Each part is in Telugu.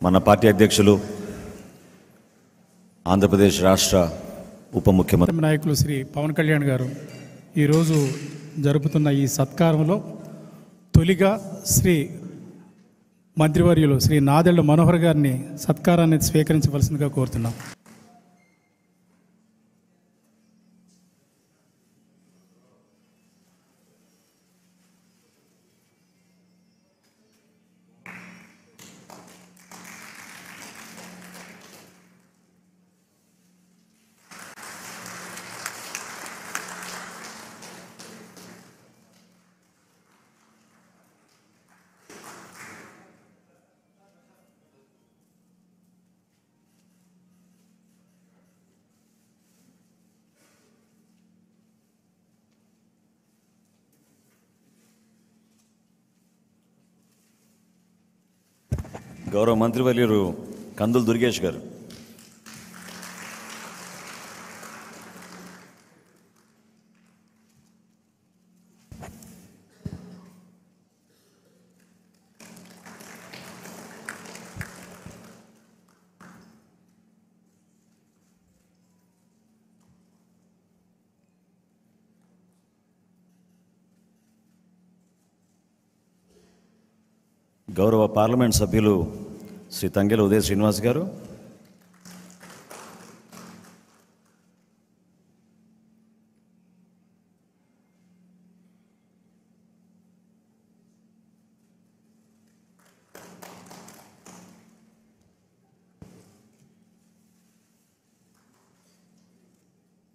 మన పార్టీ అధ్యక్షులు ఆంధ్రప్రదేశ్ రాష్ట్ర ఉప ముఖ్యమంత్రి నాయకులు శ్రీ పవన్ కళ్యాణ్ గారు ఈరోజు జరుపుతున్న ఈ సత్కారంలో తొలిగా శ్రీ మంత్రివర్యులు శ్రీ నాదెళ్ల మనోహర్ గారిని సత్కారాన్ని స్వీకరించవలసిందిగా కోరుతున్నాం. గౌరవ మంత్రివర్యులు కందుల దుర్గేష్ గారు, గౌరవ పార్లమెంట్ సభ్యులు శ్రీ తంగెల ఉదయ శ్రీనివాస్ గారు,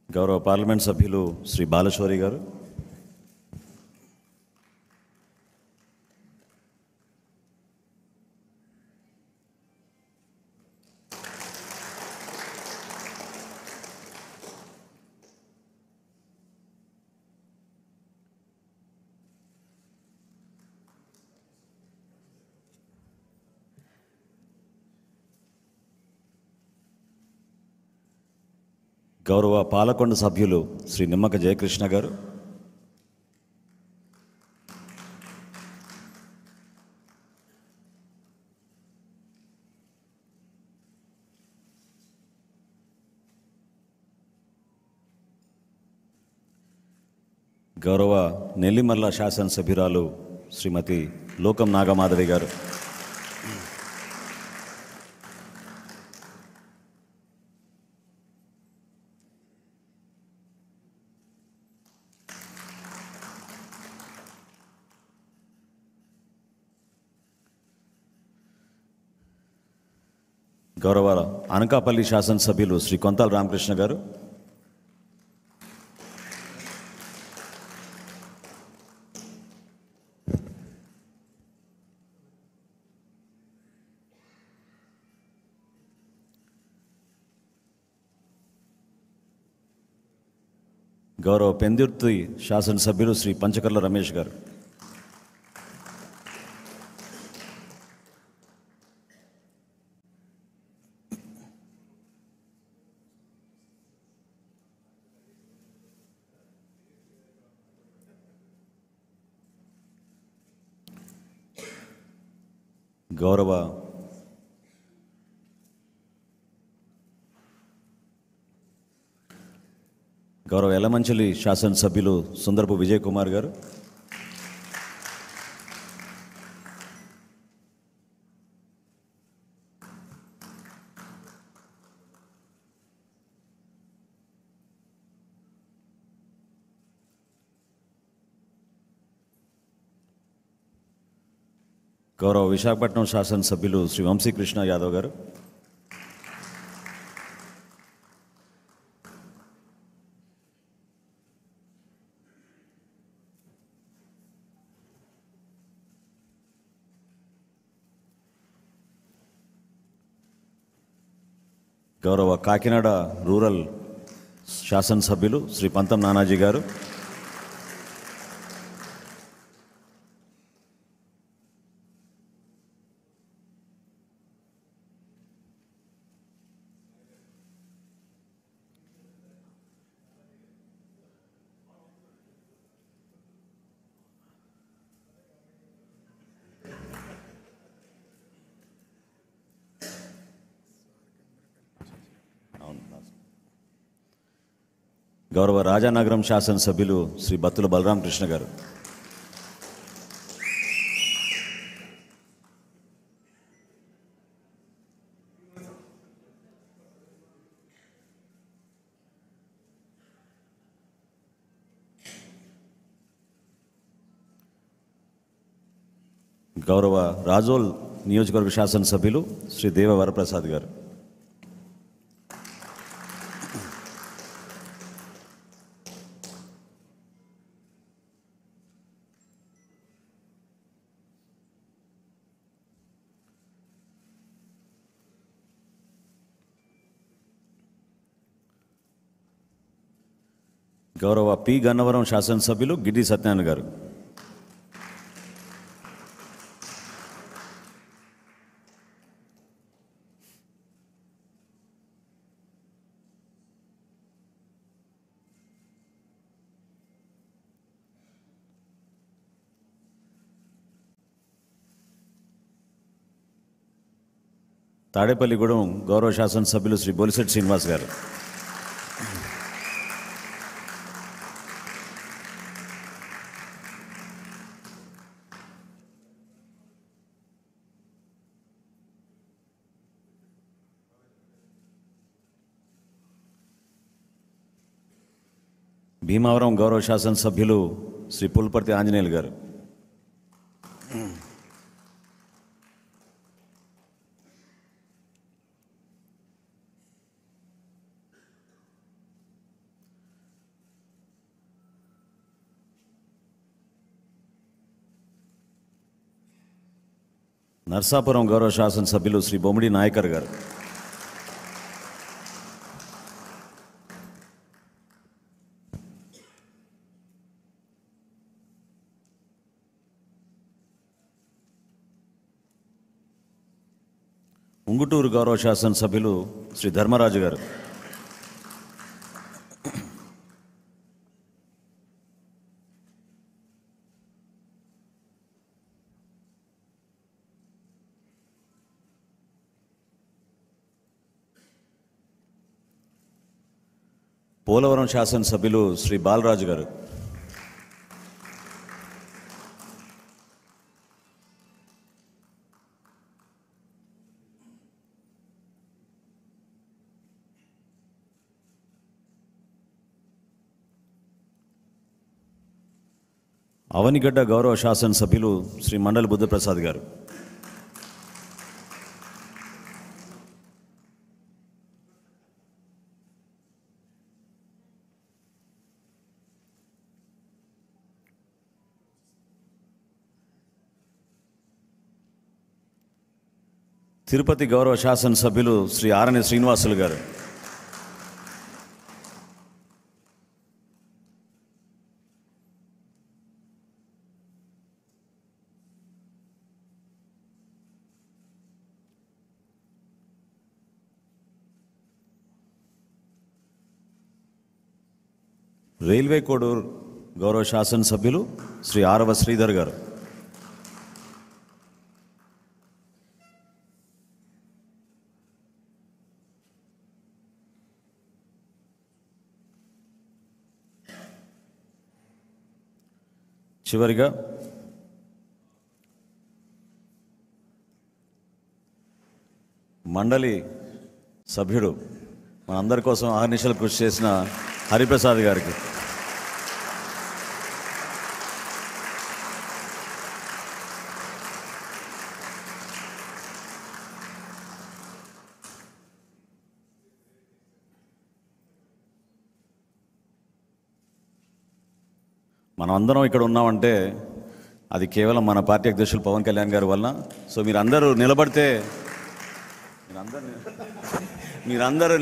గౌరవ పార్లమెంట్ సభ్యులు శ్రీ బాలశౌరి గారు, గౌరవ పాలకొండ సభ్యులు శ్రీ నిమ్మక జయకృష్ణ గారు, గౌరవ నెల్లిమర్ల శాసనసభ్యురాలు శ్రీమతి లోకం నాగమాధవి గారు, గౌరవ అనకాపల్లి శాసనసభ్యులు శ్రీ కొంతాల రామకృష్ణ గారు, గౌరవ పెందుర్తి శాసనసభ్యులు శ్రీ పంచకర్ల రమేష్ గారు, గౌరవ ఎలమంచిలి శాసనసభ్యులు సుందరపు విజయ్ కుమార్ గారు, గౌరవ విశాఖపట్నం శాసనసభ్యులు శ్రీ వంశీకృష్ణ యాదవ్ గారు, గౌరవ కాకినాడ రూరల్ శాసనసభ్యులు శ్రీ పంతం నానాజీ గారు, గౌరవ రాజానగరం శాసనసభ్యులు శ్రీ బత్తుల బలరామకృష్ణ గారు, గౌరవ రాజోల్ నియోజకవర్గ శాసనసభ్యులు శ్రీ దేవ వరప్రసాద్ గారు, గౌరవ పి గన్నవరం శాసనసభ్యులు గిడ్డి సత్యనారాయణ గారు, తాడేపల్లిగూడెం గౌరవ శాసనసభ్యులు శ్రీ బొలిశెట్టి శ్రీనివాస్ గారు, భీమవరం గౌరవ శాసనసభ్యులు శ్రీ పుల్పర్తి ఆంజనేయులు గారు, నర్సాపురం గౌరవ శాసనసభ్యులు శ్రీ బొమ్మిడి నాయకర్ గారు, ఉంగుటూరు గౌరవ శాసనసభ్యులు శ్రీ ధర్మరాజు గారు, పోలవరం శాసనసభ్యులు శ్రీ బాలరాజు గారు, అవనిగడ్డ గౌరవ శాసనసభ్యులు శ్రీ మండలి బుద్ధప్రసాద్ గారు, తిరుపతి గౌరవ శాసనసభ్యులు శ్రీ ఆరణి శ్రీనివాసులు గారు, రైల్వే కోడూరు గౌరవ శాసనసభ్యులు శ్రీ ఆరవ శ్రీధర్ గారు, చివరిగా మండలి సభ్యుడు మనందరి కోసం ఆర్నిశలు కృషి చేసిన హరిప్రసాద్ గారికి, మనం అందరం ఇక్కడ ఉన్నామంటే అది కేవలం మన పార్టీ అధ్యక్షులు పవన్ కళ్యాణ్ గారి వలన. సో మీరందరూ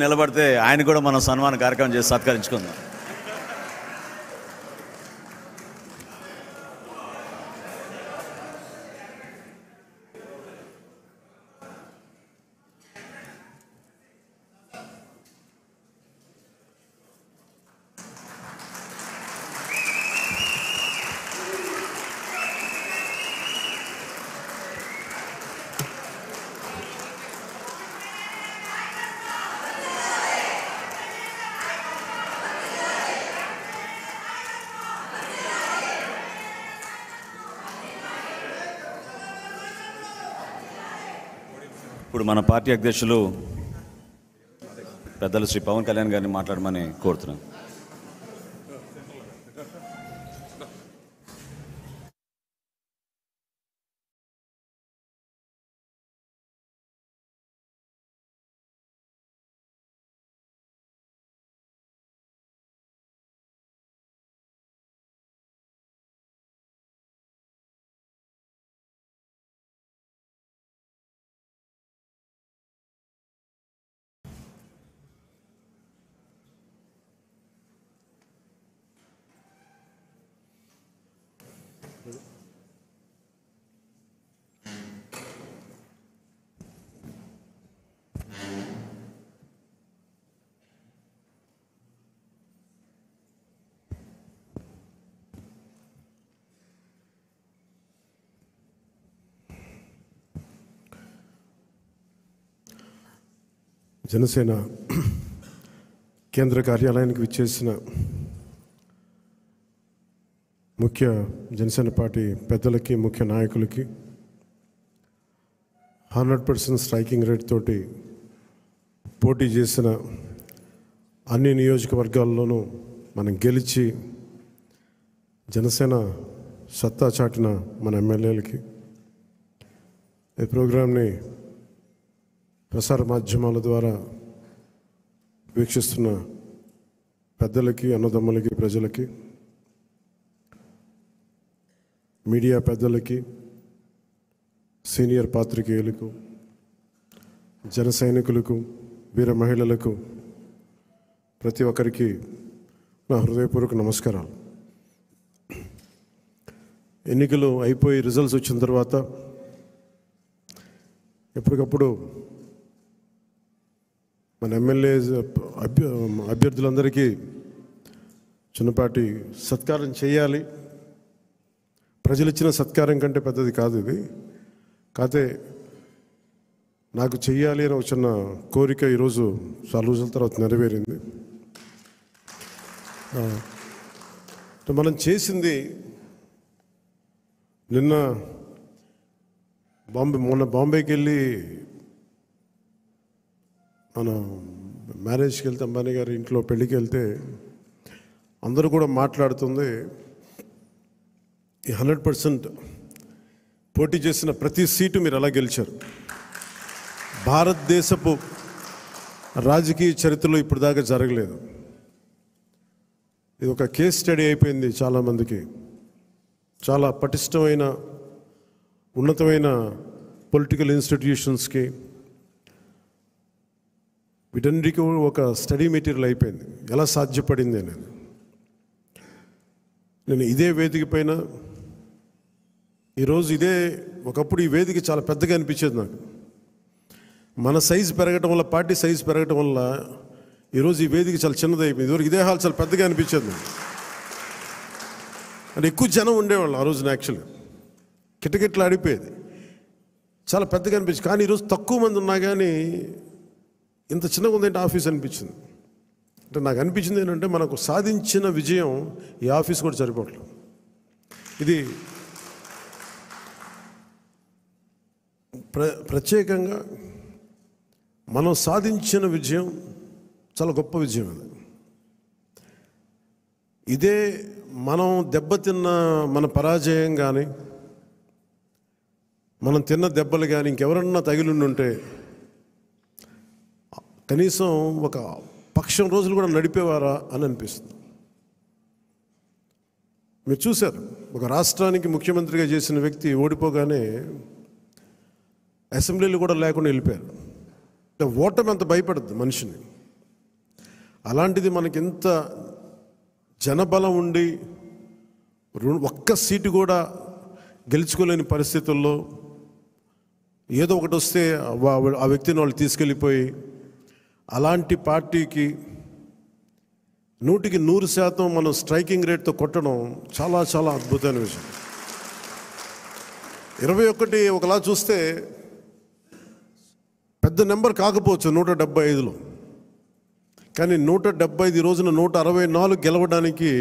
నిలబడితే ఆయన కూడా మనం సన్మాన కార్యక్రమం చేసి సత్కరించుకుందాం. ఇప్పుడు మన పార్టీ అధ్యక్షులు పెద్దలు శ్రీ పవన్ కళ్యాణ్ గారిని మాట్లాడమని కోరుతున్నాను. జనసేన కేంద్ర కార్యాలయానికి విచ్చేసిన ముఖ్య జనసేన పార్టీ పెద్దలకి, ముఖ్య నాయకులకి 100% స్ట్రైకింగ్ రేట్ తోటి పోటీ చేసిన అన్ని నియోజకవర్గాల్లోనూ మనం గెలిచి జనసేన సత్తా చాటిన మన ఎమ్మెల్యేలకి, ఈ ప్రోగ్రాంని ప్రసార మాధ్యమాల ద్వారా వీక్షిస్తున్న పెద్దలకి, అన్నదమ్ములకి, ప్రజలకి, మీడియా పెద్దలకి, సీనియర్ పాత్రికేయులకు, జన సైనికులకు, వీర మహిళలకు, ప్రతి ఒక్కరికి నా హృదయపూర్వక నమస్కారాలు. ఎన్నికలు అయిపోయి రిజల్ట్స్ వచ్చిన తర్వాత ఎప్పటికప్పుడు మన ఎమ్మెల్యే అభ్యర్థులందరికీ చిన్నపాటి సత్కారం చేయాలి. ప్రజలు ఇచ్చిన సత్కారం కంటే పెద్దది కాదు ఇది. కాకపోతే నాకు చెయ్యాలి అని ఒక చిన్న కోరిక ఈరోజు చాలా రోజుల తర్వాత నెరవేరింది. మనం చేసింది మొన్న బాంబేకి వెళ్ళి మనం మ్యారేజ్కి వెళ్తే, అంబానీ గారి ఇంట్లో పెళ్ళికి వెళ్తే అందరూ కూడా మాట్లాడుతుంది, ఈ 100% పోటీ చేసిన ప్రతి సీటు మీరు ఎలా గెలిచారు. భారతదేశపు రాజకీయ చరిత్రలో ఇప్పుడు దాకా జరగలేదు. ఇది ఒక కేస్ స్టడీ అయిపోయింది చాలామందికి. చాలా పటిష్టమైన, ఉన్నతమైన పొలిటికల్ ఇన్స్టిట్యూషన్స్కి వీటన్నిటికీ ఒక స్టడీ మెటీరియల్ అయిపోయింది, ఎలా సాధ్యపడింది అనేది. నేను ఇదే వేదిక పైన ఈరోజు ఒకప్పుడు ఈ వేదిక చాలా పెద్దగా అనిపించేది నాకు. మన సైజు పెరగటం వల్ల, పార్టీ సైజు పెరగటం వల్ల ఈరోజు ఈ వేదిక చాలా చిన్నది అయిపోయింది. ఇదివరకు ఇదే హాల్ చాలా పెద్దగా అనిపించేది నాకు. అంటే ఎక్కువ జనం ఉండేవాళ్ళు ఆ రోజున. యాక్చువల్గా కిటకిట్లు ఆడిపోయేది, చాలా పెద్దగా అనిపించింది. కానీ ఈరోజు తక్కువ మంది ఉన్నా కానీ ఇంత చిన్నగా ఉందంటే ఆఫీస్ అనిపించింది. అంటే నాకు అనిపించింది ఏంటంటే, మనకు సాధించిన విజయం ఈ ఆఫీస్ కూడా సరిపోవట్లేదు. ఇది ప్రత్యేకంగా మనం సాధించిన విజయం చాలా గొప్ప విజయం. అది ఇదే మనం దెబ్బతిన్న మన పరాజయం కానీ, మనం తిన్న దెబ్బలు కానీ ఇంకెవరన్నా తగిలిండుంటే కనీసం ఒక పక్షం రోజులు కూడా నడిపేవారా అని అనిపిస్తుంది. మీరు చూశారు, ఒక రాష్ట్రానికి ముఖ్యమంత్రిగా చేసిన వ్యక్తి ఓడిపోగానే అసెంబ్లీలు కూడా లేకుండా వెళ్ళిపోయారు. ఓటమి అంత భయపడుతుంది మనిషిని. అలాంటిది మనకి ఎంత జనబలం ఉండి ఒక్క సీటు కూడా గెలుచుకోలేని పరిస్థితుల్లో ఏదో ఒకటి వస్తే ఆ వ్యక్తిని వాళ్ళు తీసుకెళ్ళిపోయి, అలాంటి పార్టీకి 100% మనం స్ట్రైకింగ్ రేట్తో కొట్టడం చాలా చాలా అద్భుతమైన విషయం. 21 ఒకలా చూస్తే పెద్ద నెంబర్ కాకపోవచ్చు 175లో, కానీ 175 ఈ రోజున 164 గెలవడానికి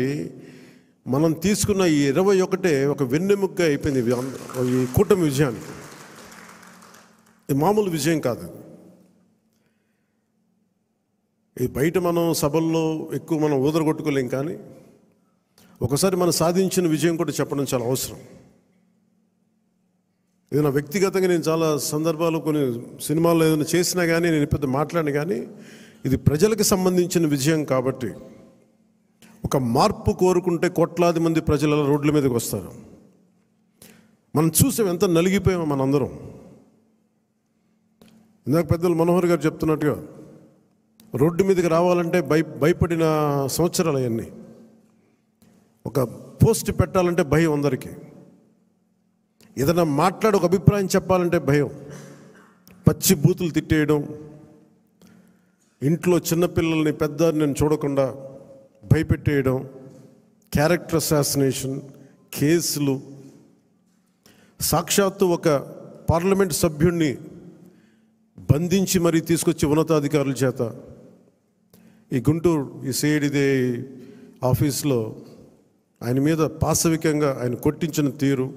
మనం తీసుకున్న ఈ 21 ఒక వెన్నెముగ్గా అయిపోయింది ఈ కూటమి విజయానికి. ఇది మామూలు విజయం కాదు. ఇది బయట మనం సభల్లో ఎక్కువ మనం ఊదరగొట్టుకోలేం, కానీ ఒకసారి మనం సాధించిన విజయం కూడా చెప్పడం చాలా అవసరం. ఇది నా వ్యక్తిగతంగా నేను చాలా సందర్భాలు కొన్ని సినిమాల్లో ఏదైనా చేసినా కానీ, నేను పెద్ద మాట్లాడినా కానీ, ఇది ప్రజలకు సంబంధించిన విజయం కాబట్టి, ఒక మార్పు కోరుకుంటే కోట్లాది మంది ప్రజల రోడ్ల మీదకి వస్తారు. మనం చూసాం ఎంత నలిగిపోయామో మనందరం. ఇందాక పెద్దలు మనోహర్ గారు చెప్తున్నట్టుగా రోడ్డు మీదకి రావాలంటే భయపడిన సంవత్సరాలు అవన్నీ. ఒక పోస్ట్ పెట్టాలంటే భయం అందరికీ. ఏదైనా మాట్లాడి ఒక అభిప్రాయం చెప్పాలంటే భయం. పచ్చి బూతులు తిట్టేయడం, ఇంట్లో చిన్నపిల్లల్ని పెద్దవారిని చూడకుండా భయపెట్టేయడం, క్యారెక్టర్ అసాసినేషన్ కేసులు, సాక్షాత్తు ఒక పార్లమెంట్ సభ్యుడిని బంధించి మరీ తీసుకొచ్చి ఉన్నతాధికారుల చేత ఈ గుంటూరు ఈ సిఐడిదే ఆఫీస్లో ఆయన మీద పాశవికంగా ఆయన కొట్టించిన తీరు,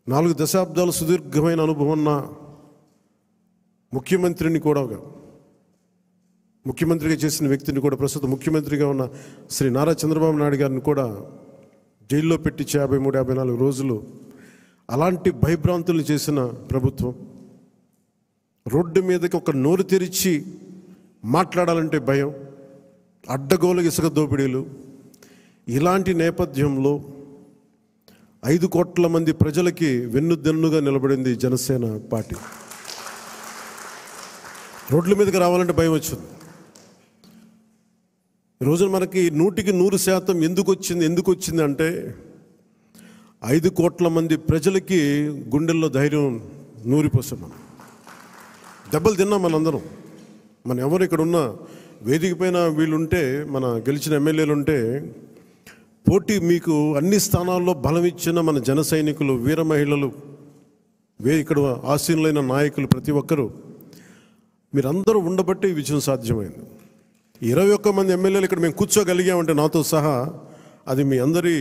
4 దశాబ్దాలు సుదీర్ఘమైన అనుభవం ఉన్న ముఖ్యమంత్రిని కూడా, ముఖ్యమంత్రిగా చేసిన వ్యక్తిని కూడా, ప్రస్తుతం ముఖ్యమంత్రిగా ఉన్న శ్రీ నారా చంద్రబాబు నాయుడు గారిని కూడా జైల్లో పెట్టి 53-54 రోజులు అలాంటి భయభ్రాంతులు చేసిన ప్రభుత్వం. రోడ్డు మీదకి ఒక నోరు తెరిచి మాట్లాడాలంటే భయం, అడ్డగోలు ఇసుక దోపిడీలు. ఇలాంటి నేపథ్యంలో 5 కోట్ల మంది ప్రజలకి వెన్నుదన్నుగా నిలబడింది జనసేన పార్టీ. రోడ్ల మీదకి రావాలంటే భయం వచ్చింది. ఈరోజు మనకి 100% ఎందుకు వచ్చింది అంటే 5 కోట్ల మంది ప్రజలకి గుండెల్లో ధైర్యం నూరిపోసాం. మనం దెబ్బలు తిన్నాం మనందరం. మన ఎవరు ఇక్కడ ఉన్న వేదిక పైన వీళ్ళుంటే, మన గెలిచిన ఎమ్మెల్యేలు ఉంటే, పోటీ మీకు అన్ని స్థానాల్లో బలం ఇచ్చిన మన జన సైనికులు, వీర మహిళలు, ఇక్కడ ఆసీనులైన నాయకులు ప్రతి ఒక్కరూ మీరందరూ ఉండబట్టే ఈ విజయం సాధ్యమైంది. 21 మంది ఎమ్మెల్యేలు ఇక్కడ మేము కూర్చోగలిగామంటే నాతో సహా అది మీ అందరి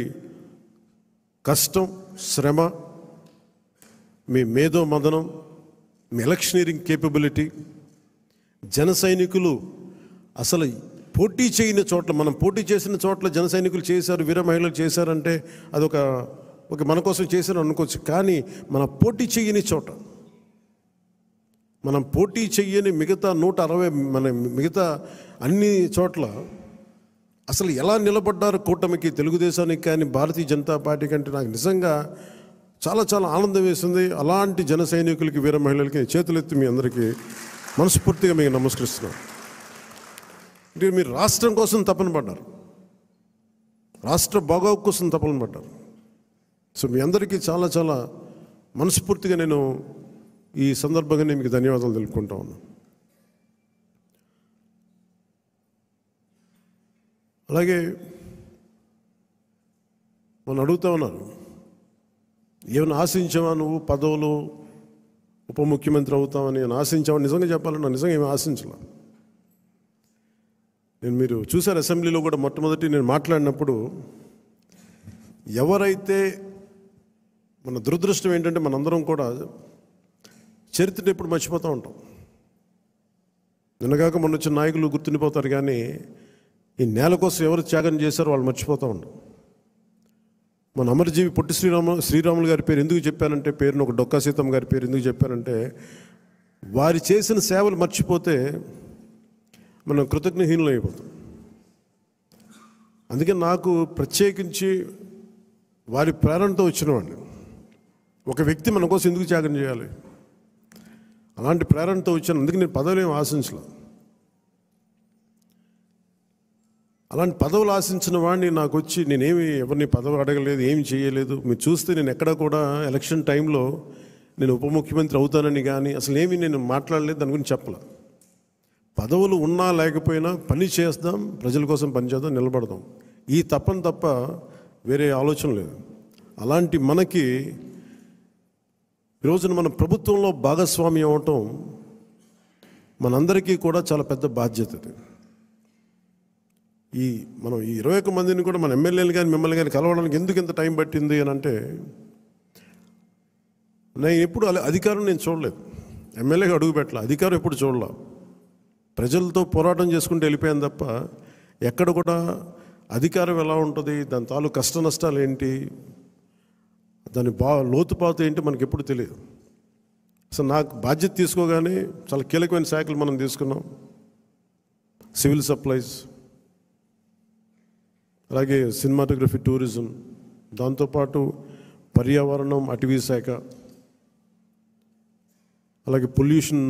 కష్టం, శ్రమ, మీ మేధో మదనం, మీ ఎలక్షనీరింగ్ కేపబిలిటీ. జన సైనికులు అసలు పోటీ చేయని చోట్ల, మనం పోటీ చేసిన చోట్ల జన సైనికులు చేశారు, వీర మహిళలు చేశారంటే అదొక మన కోసం చేశారు అనుకోవచ్చు. కానీ మన పోటీ చేయని చోట, మనం పోటీ చెయ్యని మిగతా 160 మన మిగతా అన్ని చోట్ల అసలు ఎలా నిలబడ్డారు కూటమికి, తెలుగుదేశానికి కానీ భారతీయ జనతా పార్టీ కంటే నాకు నిజంగా చాలా చాలా ఆనందం వేసింది. అలాంటి జన సైనికులకి, వీర మహిళలకి చేతులెత్తి మీ అందరికీ మనస్ఫూర్తిగా మీకు నమస్కరిస్తున్నాను. అంటే మీరు రాష్ట్రం కోసం తపన పడ్డారు, రాష్ట్ర బాగోగు కోసం తపన పడ్డారు. సో మీ అందరికీ చాలా చాలా మనస్ఫూర్తిగా నేను ఈ సందర్భంగా నేను మీకు ధన్యవాదాలు తెలుపుకుంటా ఉన్నాను. అలాగే మనం అడుగుతా ఉన్నారు, ఏమైనా ఆశించావా నువ్వు పదవులు, ఉప ముఖ్యమంత్రి అవుతామని ఆశించావా? నిజంగా చెప్పాలన్నా నిజంగా ఏమి ఆశించలే. మీరు చూశారు అసెంబ్లీలో కూడా మొట్టమొదటి నేను మాట్లాడినప్పుడు, ఎవరైతే, మన దురదృష్టం ఏంటంటే మనందరం కూడా చరిత్రను ఎప్పుడు మర్చిపోతూ ఉంటాం. నిన్నగాక మొన్న వచ్చిన నాయకులు గుర్తుండిపోతారు, కానీ ఈ నేల కోసం ఎవరు త్యాగం చేశారో వాళ్ళు మర్చిపోతూ ఉంటాం. మన అమరజీవి పొట్టి శ్రీరాములు గారి పేరు ఎందుకు చెప్పానంటే, పేరును ఒక డొక్కా సీతమ్మ గారి పేరు ఎందుకు చెప్పానంటే, వారి చేసిన సేవలు మర్చిపోతే మనం కృతజ్ఞహీనులు అయిపోతాం. అందుకే నాకు ప్రత్యేకించి వారి ప్రేరణతో వచ్చినవాడిని. ఒక వ్యక్తి మన కోసం ఎందుకు త్యాగం చేయాలి, అలాంటి ప్రేరణతో వచ్చాను. అందుకే నేను పదవులు ఏమి ఆశించలే. అలాంటి పదవులు ఆశించిన వాడిని నాకు వచ్చి నేనేమి ఎవరిని పదవి అడగలేదు, ఏమి చేయలేదు. మీరు చూస్తే నేను ఎక్కడ కూడా ఎలక్షన్ టైంలో నేను ఉప ముఖ్యమంత్రి అవుతానని కానీ అసలు ఏమీ నేను మాట్లాడలేదు, దాని గురించి చెప్పలే. పదవులు ఉన్నా లేకపోయినా పని చేద్దాం, ప్రజల కోసం పనిచేద్దాం, నిలబడదాం, ఈ తప్పని తప్ప వేరే ఆలోచన లేదు. అలాంటి మనకి ఈరోజున మన ప్రభుత్వంలో భాగస్వామ్యం అవటం మనందరికీ కూడా చాలా పెద్ద బాధ్యత. మనం ఈ 21 మందిని కూడా మన ఎమ్మెల్యేలు కానీ మిమ్మల్ని కానీ కలవడానికి ఎందుకు ఇంత టైం పట్టింది అని అంటే, నేను ఎప్పుడు అధికారం నేను చూడలేదు, ఎమ్మెల్యేగా అడుగు పెట్టాల, అధికారం ఎప్పుడు చూడలే. ప్రజలతో పోరాటం చేసుకుంటూ వెళ్ళిపోయాను తప్ప ఎక్కడ కూడా అధికారం ఎలా ఉంటుంది, దాని తాలూకు కష్ట నష్టాలు ఏంటి, దాని లోతుపాతు ఏంటి మనకి ఎప్పుడు తెలియదు. అసలు నాకు బాధ్యత తీసుకోగానే చాలా కీలకమైన శాఖలు మనం తీసుకున్నాం. సివిల్ సప్లైస్, అలాగే సినిమాటోగ్రఫీ, టూరిజం, దాంతోపాటు పర్యావరణం, అటవీ శాఖ, అలాగే పొల్యూషన్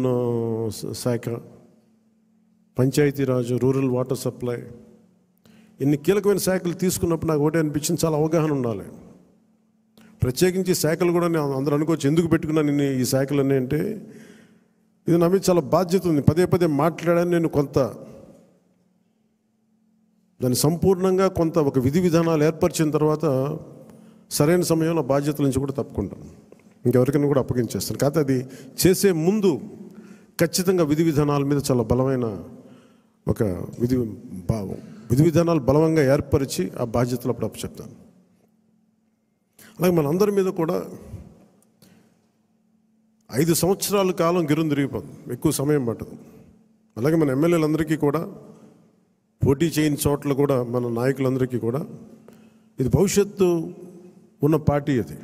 శాఖ, పంచాయతీరాజ్, రూరల్ వాటర్ సప్లై, ఇన్ని కీలకమైన శాఖలు తీసుకున్నప్పుడు నాకు ఒకటే అనిపించింది, చాలా అవగాహన ఉండాలి. ప్రత్యేకించి శాఖలు కూడా నేను అందరూ అనుకోవచ్చు ఎందుకు పెట్టుకున్నాను ఈ శాఖలన్నీ అంటే, ఇది నా మీద చాలా బాధ్యత ఉంది. పదే పదే మాట్లాడాను నేను. కొంత దాన్ని సంపూర్ణంగా కొంత ఒక విధి విధానాలు ఏర్పరిచిన తర్వాత సరైన సమయంలో బాధ్యతల నుంచి కూడా తప్పుకుంటాను, ఇంకెవరికైనా కూడా అప్పగించేస్తాను. కాకపోతే అది చేసే ముందు ఖచ్చితంగా విధి విధానాల మీద చాలా బలమైన ఒక విధి విధానాలు బలంగా ఏర్పరిచి ఆ బాధ్యతలు అప్పుడు అప్పచెప్తాను. అలాగే మనందరి మీద కూడా 5 సంవత్సరాల కాలం గిరుం తిరిగిపోతుంది, ఎక్కువ సమయం పట్టదు. అలాగే మన ఎమ్మెల్యేలందరికీ కూడా, పోటీ చేయని చోట్ల కూడా మన నాయకులందరికీ కూడా ఇది భవిష్యత్తు ఉన్న పార్టీ. అది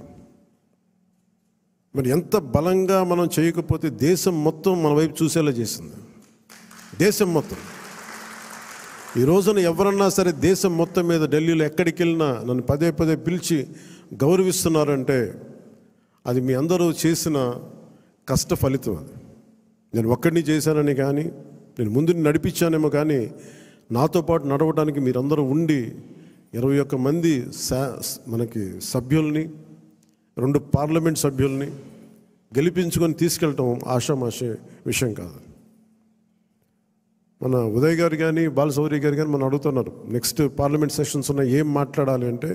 మరి ఎంత బలంగా మనం చేయకపోతే దేశం మొత్తం మన వైపు చూసేలా చేసింది. దేశం మొత్తం ఈ రోజున ఎవరన్నా సరే దేశం మొత్తం మీద ఢిల్లీలో ఎక్కడికి వెళ్ళినా నన్ను పదే పదే పిలిచి గౌరవిస్తున్నారంటే అది మీ అందరూ చేసిన కష్ట ఫలితం. అది నేను ఒక్కడిని చేశానని కానీ, నేను ముందు నడిపించానేమో కానీ, నాతో పాటు నడవడానికి మీరందరూ ఉండి 21 మంది మనకి సభ్యుల్ని, 2 పార్లమెంట్ సభ్యుల్ని గెలిపించుకొని తీసుకెళ్ళటం ఆషామాషే విషయం కాదు. మన ఉదయ్ గారు కానీ, బాలశౌరి గారు కానీ మనం అడుగుతున్నారు నెక్స్ట్ పార్లమెంట్ సెషన్స్ ఉన్నాయి ఏం మాట్లాడాలి అంటే,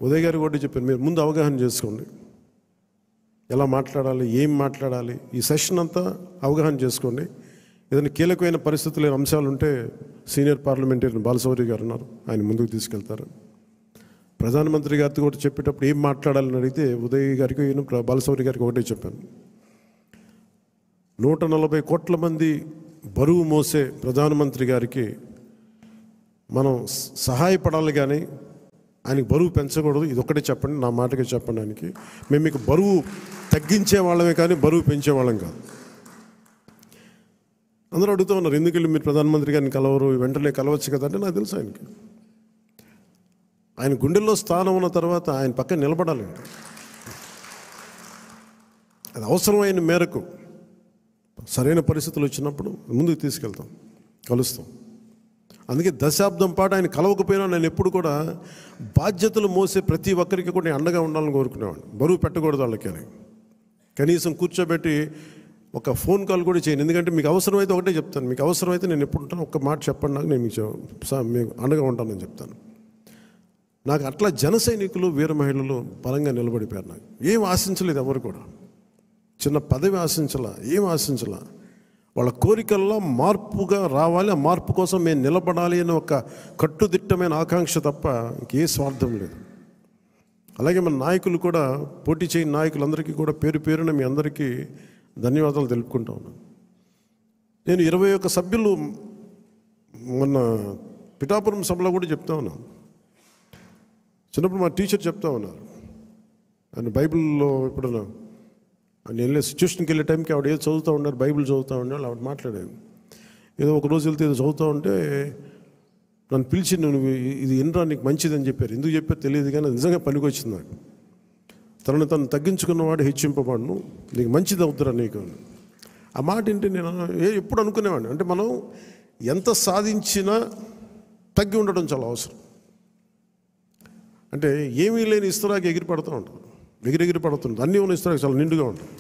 ఉదయ్ గారు కూడా చెప్పారు మీరు ముందు అవగాహన చేసుకోండి, ఎలా మాట్లాడాలి, ఏం మాట్లాడాలి, ఈ సెషన్ అంతా అవగాహన చేసుకోండి. ఏదైనా కీలకమైన పరిస్థితులు అంశాలు ఉంటే సీనియర్ పార్లమెంటరీ బాలశౌరి గారు ఉన్నారు, ఆయన ముందుకు తీసుకెళ్తారు. ప్రధానమంత్రి గారితో కూడా చెప్పేటప్పుడు ఏం మాట్లాడాలని అడిగితే ఉదయ్ గారికి, బాలశౌరి గారికి ఒకటే చెప్పాను, 140 కోట్ల మంది బరువు మోసే ప్రధానమంత్రి గారికి మనం సహాయపడాలి కానీ ఆయనకి బరువు పెంచకూడదు. ఇది ఒక్కటే చెప్పండి, నా మాటగా చెప్పండి ఆయనకి. మేము మీకు బరువు తగ్గించే వాళ్ళమే కానీ బరువు పెంచేవాళ్ళం కాదు. అందరూ అడుగుతూ ఉన్నారు ఎందుకు వెళ్ళి మీరు ప్రధానమంత్రి గారిని కలవరు, వెంటనే కలవచ్చు కదా అంటే, నాకు తెలుసు ఆయనకి ఆయన గుండెల్లో స్థానం ఉన్న తర్వాత ఆయన పక్కన నిలబడాలండి. అది అవసరమైన మేరకు సరైన పరిస్థితులు వచ్చినప్పుడు ముందుకు తీసుకెళ్తాం, కలుస్తాం. అందుకే దశాబ్దం పాటు ఆయన కలవకపోయినా నేను ఎప్పుడు కూడా బాధ్యతలు మోసే ప్రతి ఒక్కరికి కూడా నేను అండగా ఉండాలని కోరుకునేవాడిని. బరువు పెట్టకూడదు వాళ్ళకి అని కనీసం కూర్చోబెట్టి ఒక ఫోన్ కాల్ కూడా చేయను. ఎందుకంటే మీకు అవసరమైతే ఒకటే చెప్తాను, మీకు అవసరమైతే నేను ఎప్పుడు ఉంటాను ఒక్క మాట చెప్పండి నాకు, నేను మీకు అండగా ఉంటానని చెప్తాను. నాకు అట్లా జన సైనికులు, వీర మహిళలు బలంగా నిలబడిపోయారు. నాకు ఏం ఆశించలేదు, ఎవరు కూడా చిన్న పదవి ఆశించలా, ఏం ఆశించలా. వాళ్ళ కోరికల్లో మార్పుగా రావాలి, ఆ మార్పు కోసం మేము నిలబడాలి అని ఒక కట్టుదిట్టమైన ఆకాంక్ష తప్ప ఇంకే స్వార్థం లేదు. అలాగే మన నాయకులు కూడా, పోటీ చేయని నాయకులందరికీ కూడా పేరు పేరున మీ అందరికీ ధన్యవాదాలు తెలుపుకుంటా ఉన్నాను. నేను 21 సభ్యులు మొన్న పిఠాపురం సభలో కూడా చెప్తా ఉన్నాను. చిన్నప్పుడు మా టీచర్ చెప్తా ఉన్నారు, ఆయన బైబిల్లో ఇప్పుడు నేను వెళ్ళే సిచ్యువేషన్కి వెళ్ళే టైంకి ఆవిడ ఏదో చదువుతూ ఉన్నారు, బైబిల్ చదువుతూ ఉన్నారు. ఆవిడ మాట్లాడేది ఏదో ఒక రోజు వెళ్తే ఏదో చదువుతూ ఉంటే నన్ను పిలిచి నువ్వు ఇది ఎన్రా నీకు మంచిదని చెప్పారు. ఎందుకు చెప్పారు తెలియదు కానీ నిజంగా పనికి వచ్చింది నాకు. తను తగ్గించుకున్నవాడు హెచ్చింపబడును, నీకు మంచిది అవుతురా నీకు. ఆ మాట ఏంటి నేను ఎప్పుడు అనుకునేవాడిని, అంటే మనం ఎంత సాధించినా తగ్గి ఉండడం చాలా అవసరం. అంటే ఏమీ లేని ఇస్తరాకి ఎగిరి పడుతూ ఉంటుంది, ఎగిరెగిరి పడుతుంది. అన్నీ ఉన్న ఇస్తరాకి చాలా నిండుగా ఉంటుంది.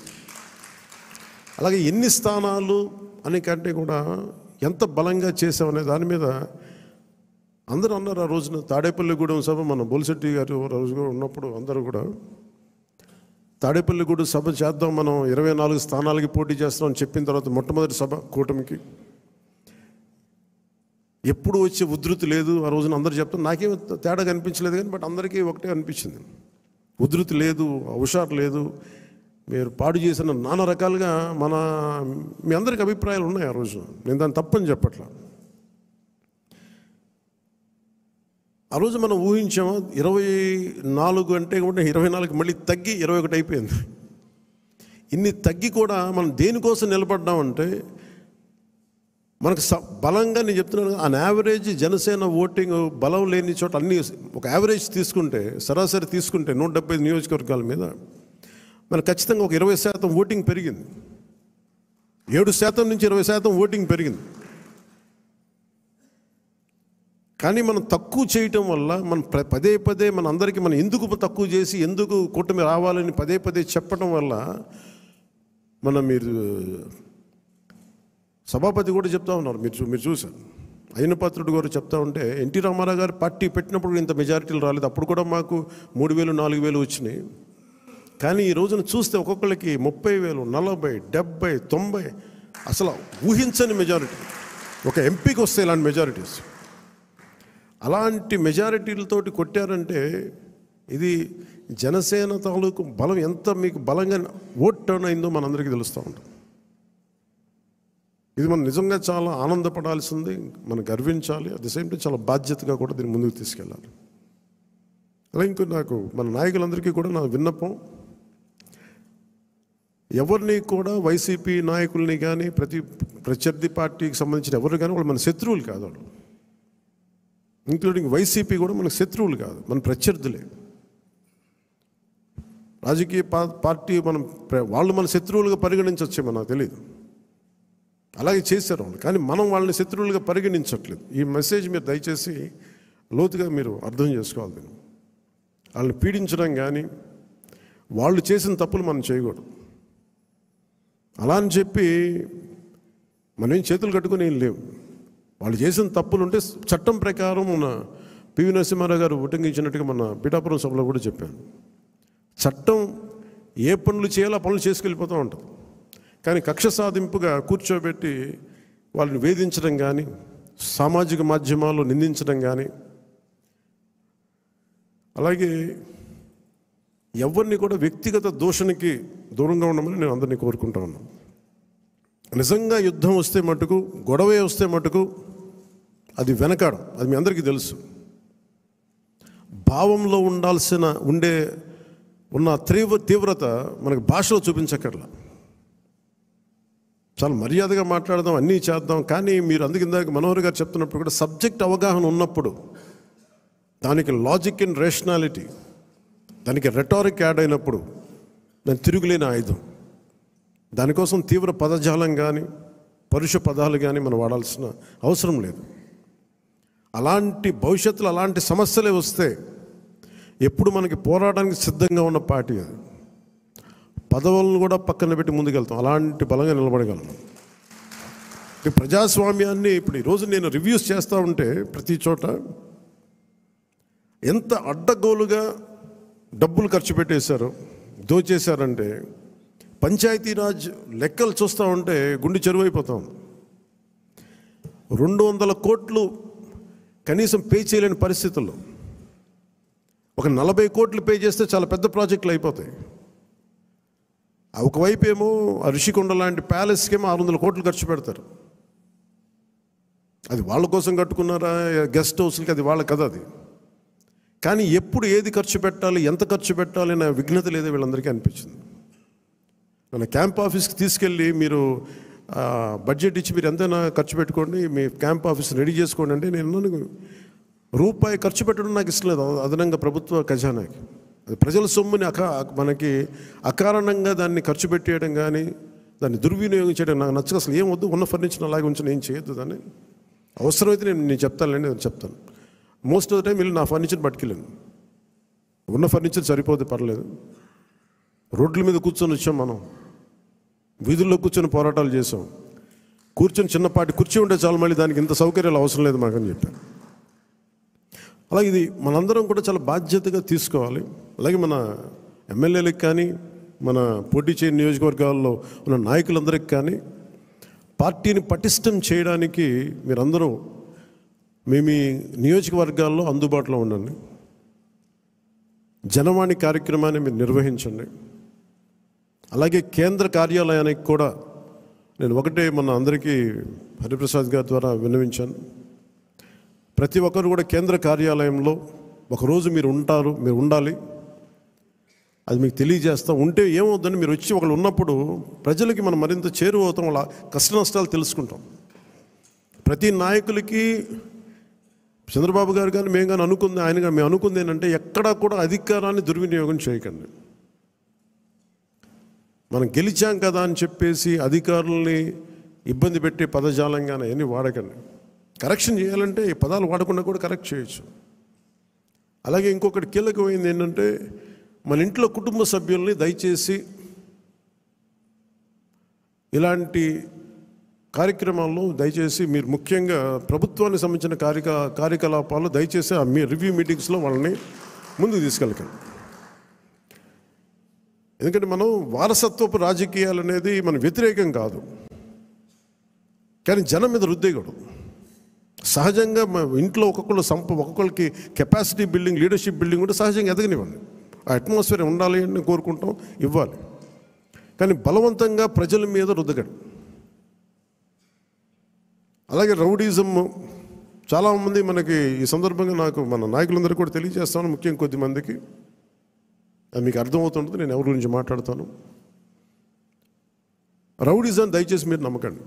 అలాగే ఎన్ని స్థానాలు అని కంటే కూడా ఎంత బలంగా చేసామనే దాని మీద అందరూ అన్నారు. ఆ రోజున తాడేపల్లిగూడెం సభ మన బొలిశెట్టి గారు రోజుగా ఉన్నప్పుడు అందరూ కూడా తాడేపల్లిగూడెం సభ చేద్దాం, మనం 24 స్థానాలకి పోటీ చేస్తాం అని చెప్పిన తర్వాత మొట్టమొదటి సభ కూటమికి ఎప్పుడు వచ్చే ఉధృతి లేదు. ఆ రోజున అందరూ చెప్తారు, నాకేం తేడా కనిపించలేదు కానీ బట్ అందరికీ ఒకటే అనిపించింది. ఉధృతి లేదు, హుషారు లేదు, మీరు పాడు చేసిన నానా రకాలుగా మీ అందరికి అభిప్రాయాలు ఉన్నాయి ఆ రోజు. నేను దాన్ని తప్పని చెప్పట్లా. ఆ రోజు మనం ఊహించాము 24 అంటే కూడా 24 మళ్ళీ తగ్గి 21 అయిపోయింది. ఇన్ని తగ్గి కూడా మనం దేనికోసం నిలబడ్డామంటే మనకు బలంగా, నేను చెప్తున్నాను, ఆన్ యావరేజ్ జనసేన ఓటింగ్ బలం లేని చోట అన్ని ఒక యావరేజ్ తీసుకుంటే, సరాసరి తీసుకుంటే 175 నియోజకవర్గాల మీద మనకు ఖచ్చితంగా ఒక 20% ఓటింగ్ పెరిగింది. 7% నుంచి 20% ఓటింగ్ పెరిగింది. కానీ మనం తక్కువ చేయటం వల్ల మనం పదే పదే మన అందరికీ మనం ఎందుకు తక్కువ చేసి ఎందుకు కూటమి రావాలని పదే పదే చెప్పడం వల్ల మీరు సభాపతి కూడా చెప్తా ఉన్నారు, మీరు చూశారు, అయ్యనపాత్రుడు గారు చెప్తా ఉంటే ఎన్టీ రామారావు గారు పార్టీ పెట్టినప్పుడు ఇంత మెజారిటీలు రాలేదు, అప్పుడు కూడా మాకు 3,000 4,000 వచ్చినాయి. కానీ ఈ రోజున చూస్తే ఒక్కొక్కరికి 30,000 40 70 90 అసలు ఊహించని మెజారిటీ. ఒక ఎంపీకి వస్తే ఇలాంటి మెజారిటీస్, అలాంటి మెజారిటీలతోటి కొట్టారంటే ఇది జనసేన తాలూకు బలం ఎంత మీకు బలంగా ఓట్ టర్న్ అయిందో మనందరికీ తెలుస్తూ ఉంటుంది. ఇది మనం నిజంగా చాలా ఆనందపడాల్సింది, మనం గర్వించాలి. అట్ ది సేమ్ టైం చాలా బాధ్యతగా కూడా దీన్ని ముందుకు తీసుకెళ్ళాలి. అలా ఇంకో నాకు మన నాయకులందరికీ కూడా నా విన్నపం, ఎవరిని కూడా వైసీపీ నాయకుల్ని కానీ ప్రత్యర్థి పార్టీకి సంబంధించిన ఎవరు కానీ వాళ్ళు మన శత్రువులు కాదు. వాళ్ళు ఇంక్లూడింగ్ వైసీపీ కూడా మనకు శత్రువులు కాదు, మన ప్రత్యర్థులే. రాజకీయ పార్టీ వాళ్ళు మన శత్రువులుగా పరిగణించవచ్చేమో నాకు తెలియదు, అలాగే చేశారు వాళ్ళు. కానీ మనం వాళ్ళని శత్రువులుగా పరిగణించట్లేదు. ఈ మెసేజ్ మీరు దయచేసి లోతుగా మీరు అర్థం చేసుకోవాలి. వాళ్ళని పీడించడం కానీ వాళ్ళు చేసిన తప్పులు మనం చేయకూడదు. అలా అని చెప్పి మనం చేతులు కట్టుకుని ఏం లేవు. వాళ్ళు చేసిన తప్పులు ఉంటే చట్టం ప్రకారం మన పివి నరసింహారావు గారు ఉటంకించినట్టుగా మన పిఠాపురం సభలో కూడా చెప్పాను, చట్టం ఏ పనులు చేయాలో ఆ పనులు చేసుకెళ్ళిపోతూ ఉంటుంది. కానీ కక్ష సాధింపుగా కూర్చోబెట్టి వాళ్ళని వేధించడం కానీ, సామాజిక మాధ్యమాల్లో నిందించడం కానీ, అలాగే ఎవరిని కూడా వ్యక్తిగత దూషణకి దూరంగా ఉండమని నేను అందరినీ కోరుకుంటా ఉన్నాను. నిజంగా యుద్ధం వస్తే మటుకు, గొడవే వస్తే మటుకు అది వెనకాడం, అది మీ అందరికీ తెలుసు. భావంలో ఉన్న తీవ్రత మనకు భాషలో చూపించక్కర్లా. చాలా మర్యాదగా మాట్లాడదాం, అన్నీ చేద్దాం. కానీ మీరు ఇందాక మనోహర్ గారు చెప్తున్నప్పుడు కూడా సబ్జెక్ట్ అవగాహన ఉన్నప్పుడు, దానికి లాజిక్ అండ్ రేషనాలిటీ, దానికి రెటారిక్ యాడ్ అయినప్పుడు దాన్ని తిరుగులేని ఆయుధం. దానికోసం తీవ్ర పదజాలం కానీ పరుష పదాలు కానీ మనం వాడాల్సిన అవసరం లేదు. భవిష్యత్తులో అలాంటి సమస్యలే వస్తే ఎప్పుడు మనకి పోరాటానికి సిద్ధంగా ఉన్న పార్టీ అది. పదవులను కూడా పక్కన పెట్టి ముందుకెళ్తాం, అలాంటి బలంగా నిలబడగలం. ప్రజాస్వామ్యాన్ని ఇప్పుడు ఈరోజు నేను రివ్యూస్ చేస్తూ ఉంటే ప్రతి చోట ఎంత అడ్డగోలుగా డబ్బులు ఖర్చు పెట్టేశారో, దోచేశారంటే, పంచాయతీరాజ్ లెక్కలు చూస్తూ ఉంటే గుండె చెరువైపోతాం. 200 కోట్లు కనీసం పే చేయలేని పరిస్థితుల్లో ఒక 40 కోట్లు పే చేస్తే చాలా పెద్ద ప్రాజెక్టులు అయిపోతాయి. ఒకవైపు ఏమో ఋషికొండ లాంటి ప్యాలెస్కేమో 600 కోట్లు ఖర్చు పెడతారు. అది వాళ్ళ కోసం కట్టుకున్నారా, గెస్ట్ హౌస్లకి, అది వాళ్ళ కథ అది. కానీ ఎప్పుడు ఏది ఖర్చు పెట్టాలి, ఎంత ఖర్చు పెట్టాలి అనే విఘ్నత లేదో వీళ్ళందరికీ అనిపించింది. మన క్యాంప్ ఆఫీస్కి తీసుకెళ్ళి మీరు బడ్జెట్ ఇచ్చి మీరు ఎంతైనా ఖర్చు పెట్టుకోండి, మీ క్యాంప్ ఆఫీస్ రెడీ చేసుకోండి అంటే నేను రూపాయి ఖర్చు పెట్టడం నాకు ఇష్టం లేదు అదనంగా ప్రభుత్వ ఖజానాకి. అది ప్రజల సొమ్ముని మనకి అకారణంగా దాన్ని ఖర్చు పెట్టేయడం కానీ దాన్ని దుర్వినియోగం చేయడం నాకు నచ్చక. అసలు ఏం వద్దు, ఉన్న ఫర్నిచర్ అలాగే ఉంచిన ఏం చేయొద్దు. దాన్ని అవసరమైతే నేను చెప్తానులేండి, నేను చెప్తాను. మోస్ట్ ఆఫ్ ద టైం వెళ్ళి నా ఫర్నిచర్ పట్టుకెళ్ళాను. ఉన్న ఫర్నిచర్ సరిపోతే పర్లేదు. రోడ్ల మీద కూర్చొని వచ్చాం, మనం వీధుల్లో కూర్చొని పోరాటాలు చేసాం. కూర్చొని చిన్నపాటి కుర్చీ ఉంటే చాలు, మళ్ళీ దానికి ఇంత సౌకర్యాలు అవసరం లేదు మాకని చెప్పాను. అలాగే ఇది మనందరం కూడా చాలా బాధ్యతగా తీసుకోవాలి. అలాగే మన ఎమ్మెల్యేలకు కానీ, మన పోటీ చేయని నియోజకవర్గాల్లో ఉన్న నాయకులందరికీ కానీ పార్టీని పటిష్టం చేయడానికి మీరందరూ మీ నియోజకవర్గాల్లో అందుబాటులో ఉండండి. జనవాణి కార్యక్రమాన్ని మీరు నిర్వహించండి. అలాగే కేంద్ర కార్యాలయానికి కూడా నేను ఒకటే మన అందరికీ హరిప్రసాద్ గారి ద్వారా విన్నవించాను. ప్రతి ఒక్కరు కూడా కేంద్ర కార్యాలయంలో ఒకరోజు మీరు ఉండాలి. అది మీకు తెలియజేస్తాం. ఉంటే ఏమవుతుందని మీరు వచ్చి ఒకళ్ళు ఉన్నప్పుడు ప్రజలకి మనం మరింత చేరువవుతాం, వాళ్ళ కష్ట నష్టాలు తెలుసుకుంటాం. ప్రతి నాయకులకి చంద్రబాబు గారు కానీ మేము కానీ మేము అనుకుంది ఏంటంటే ఎక్కడా కూడా అధికారాన్ని దుర్వినియోగం చేయకండి. మనం గెలిచాం కదా అని చెప్పేసి అధికారుల్ని ఇబ్బంది పెట్టే పదజాలంగానే అవన్నీ వాడకండి. కరెక్షన్ చేయాలంటే ఈ పదాలు వాడకుండా కూడా కరెక్ట్ చేయొచ్చు. అలాగే ఇంకొకటి కీలకమైంది ఏంటంటే మన ఇంట్లో కుటుంబ సభ్యుల్ని దయచేసి ఇలాంటి కార్యక్రమాల్లో దయచేసి మీరు ముఖ్యంగా ప్రభుత్వానికి సంబంధించిన కార్యకలాపాలు దయచేసి మీ రివ్యూ మీటింగ్స్లో వాళ్ళని ముందుకు తీసుకెళ్ళకండి. ఎందుకంటే మనం వారసత్వపు రాజకీయాలు అనేది మనం వ్యతిరేకం కాదు, కానీ జనం మీద రుద్దేయకూడదు. సహజంగా ఇంట్లో ఒక్కొక్కరికి కెపాసిటీ బిల్డింగ్, లీడర్షిప్ బిల్డింగ్ కూడా సహజంగా ఎదగనివ్వండి. ఆ అట్మాస్ఫియర్ ఉండాలి అని కోరుకుంటాం, ఇవ్వాలి. కానీ బలవంతంగా ప్రజల మీద రుద్దకండి. అలాగే రౌడీజం చాలామంది మనకి ఈ సందర్భంగా నాకు మన నాయకులందరూ కూడా తెలియజేస్తాను, ముఖ్యంగా కొద్దిమందికి అది మీకు అర్థమవుతుంటుంది నేను ఎవరి గురించి మాట్లాడతాను. రౌడీజం దయచేసి మీరు నమ్మకండి.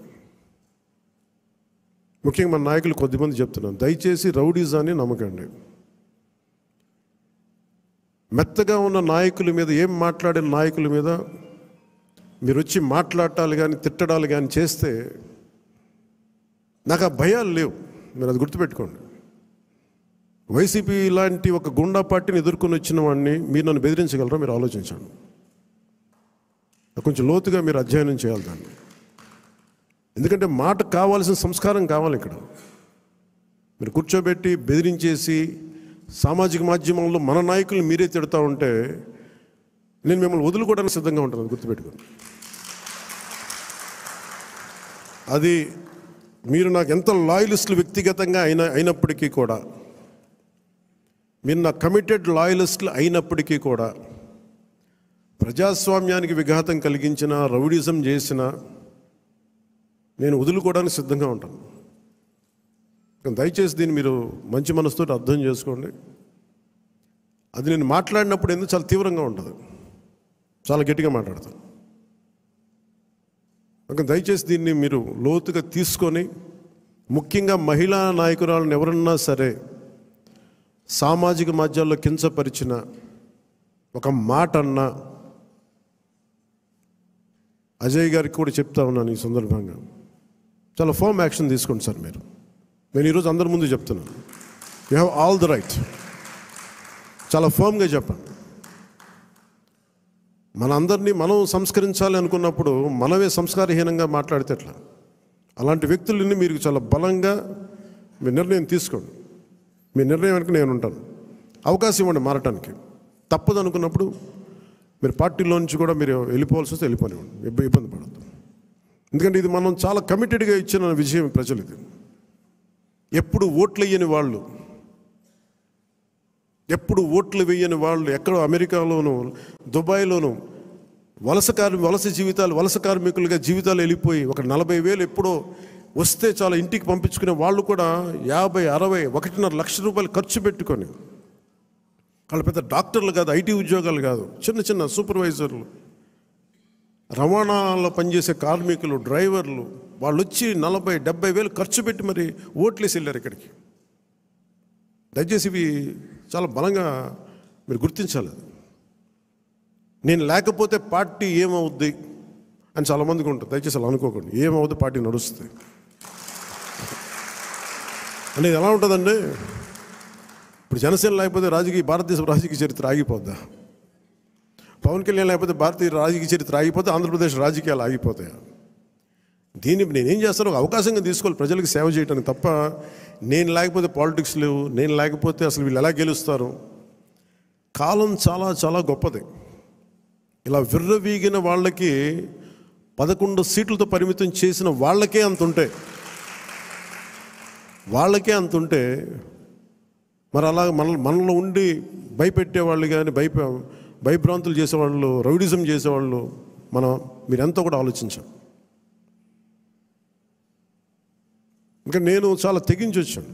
ముఖ్యంగా మన నాయకులు కొద్దిమంది చెప్తున్నాను, దయచేసి రౌడీజాన్ని నమ్మకండి. మెత్తగా ఉన్న నాయకుల మీద, ఏం మాట్లాడిన నాయకుల మీద మీరు వచ్చి మాట్లాడాలి కానీ తిట్టడాలు కానీ చేస్తే నాకు ఆ భయాలు లేవు. మీరు అది గుర్తుపెట్టుకోండి. వైసీపీ లాంటి ఒక గుండా పార్టీని ఎదుర్కొని వచ్చిన వాడిని మీరు నన్ను బెదిరించగలరా? మీరు ఆలోచించండి. కొంచెం లోతుగా మీరు అధ్యయనం చేయాలి దాన్ని. ఎందుకంటే మాట కావాల్సిన సంస్కారం కావాలి. ఇక్కడ మీరు కూర్చోబెట్టి బెదిరించేసి సామాజిక మాధ్యమంలో మన నాయకులు మీరే తిడతా ఉంటే నేను మిమ్మల్ని వదులుకోవడానికి సిద్ధంగా ఉంటాను, గుర్తుపెట్టుకోండి. అది మీరు నాకు ఎంత లాయలిస్టులు వ్యక్తిగతంగా అయినప్పటికీ కూడా, మీరు నా కమిటెడ్ లాయలిస్టులు అయినప్పటికీ కూడా, ప్రజాస్వామ్యానికి విఘాతం కలిగించిన, రౌడీజం చేసిన నేను వదులుకోవడానికి సిద్ధంగా ఉంటాను. దయచేసి దీన్ని మీరు మంచి మనసుతో అర్థం చేసుకోండి. అది నేను మాట్లాడినప్పుడు ఎందుకు చాలా తీవ్రంగా ఉంటుంది, చాలా గట్టిగా మాట్లాడతాను. దయచేసి దీన్ని మీరు లోతుగా తీసుకొని, ముఖ్యంగా మహిళా నాయకురాలను ఎవరన్నా సరే సామాజిక మాధ్యమాల్లో కించపరిచిన ఒక మాట అన్నా, అజయ్ గారికి కూడా చెప్తా ఉన్నాను ఈ సందర్భంగా, చాలా ఫర్మ్ యాక్షన్ తీసుకోండి సార్. నేను ఈరోజు అందరి ముందు చెప్తున్నాను, you have all the right. చాలా ఫర్మ్గా చెప్పండి. మనందరినీ మనం సంస్కరించాలి అనుకున్నప్పుడు మనమే సంస్కారహీనంగా మాట్లాడితే ఎట్లా? అలాంటి వ్యక్తులని మీరు చాలా బలంగా మీ నిర్ణయం తీసుకోండి. మీ నిర్ణయం వెనక నేను ఉంటాను. అవకాశం ఇవ్వండి మారటానికి. తప్పదు అనుకున్నప్పుడు మీరు పార్టీలో నుంచి కూడా మీరు వెళ్ళిపోవాల్సి వస్తే వెళ్ళిపోనివ్వండి, ఇబ్బంది పడద్దు. ఎందుకంటే ఇది మనం చాలా కమిటెడ్గా ఇచ్చిన విషయం ప్రజలు. ఇది ఎప్పుడు ఓట్లు వేయని వాళ్ళు, ఎప్పుడు ఓట్లు వేయని వాళ్ళు ఎక్కడో అమెరికాలోను దుబాయ్లోను వలస కార్మికులుగా జీవితాలు వెళ్ళిపోయి ఒక 40,000 ఎప్పుడో వస్తే చాలా ఇంటికి పంపించుకునే వాళ్ళు కూడా 50, 60, 1.5 లక్ష రూపాయలు ఖర్చు పెట్టుకొని, వాళ్ళు పెద్ద డాక్టర్లు కాదు, ఐటీ ఉద్యోగాలు కాదు, చిన్న చిన్న సూపర్వైజర్లు, రవాణాలో పనిచేసే కార్మికులు, డ్రైవర్లు, వాళ్ళు వచ్చి 40, 70 వేలు ఖర్చు పెట్టి మరి ఓట్లేసి వెళ్ళారు ఇక్కడికి. దయచేసి ఇవి చాలా బలంగా మీరు గుర్తించాలి. నేను లేకపోతే పార్టీ ఏమవుద్ది అని చాలామందికి ఉంటుంది. దయచేసి అలా అనుకోకండి. ఏమవుద్ది, పార్టీ నడుస్తుంది అనేది ఎలా ఉంటుందండి? ఇప్పుడు జనసేన లేకపోతే భారతదేశ రాజకీయ చరిత్ర ఆగిపోద్దా? పవన్ కళ్యాణ్ లేకపోతే భారతీయ రాజకీయ చరిత్ర ఆగిపోతే ఆంధ్రప్రదేశ్ రాజకీయాలు ఆగిపోతాయా? దీన్ని నేనేం చేస్తాను, ఒక అవకాశంగా తీసుకోవాలి ప్రజలకు సేవ చేయడానికి తప్ప, నేను లేకపోతే పాలిటిక్స్ లేవు, నేను లేకపోతే అసలు వీళ్ళు ఎలా గెలుస్తారు. కాలం చాలా చాలా గొప్పది. ఇలా విర్రవీగిన వాళ్ళకి 11 సీట్లతో పరిమితం చేసిన వాళ్ళకే అంత ఉంటే మరి అలా మనలో ఉండి భయపెట్టేవాళ్ళు కానీ భయభ్రాంతులు చేసేవాళ్ళు, రౌడిజం చేసేవాళ్ళు మీరెంతో కూడా ఆలోచించాం. ఇంకా నేను చాలా తెగించి వచ్చాను.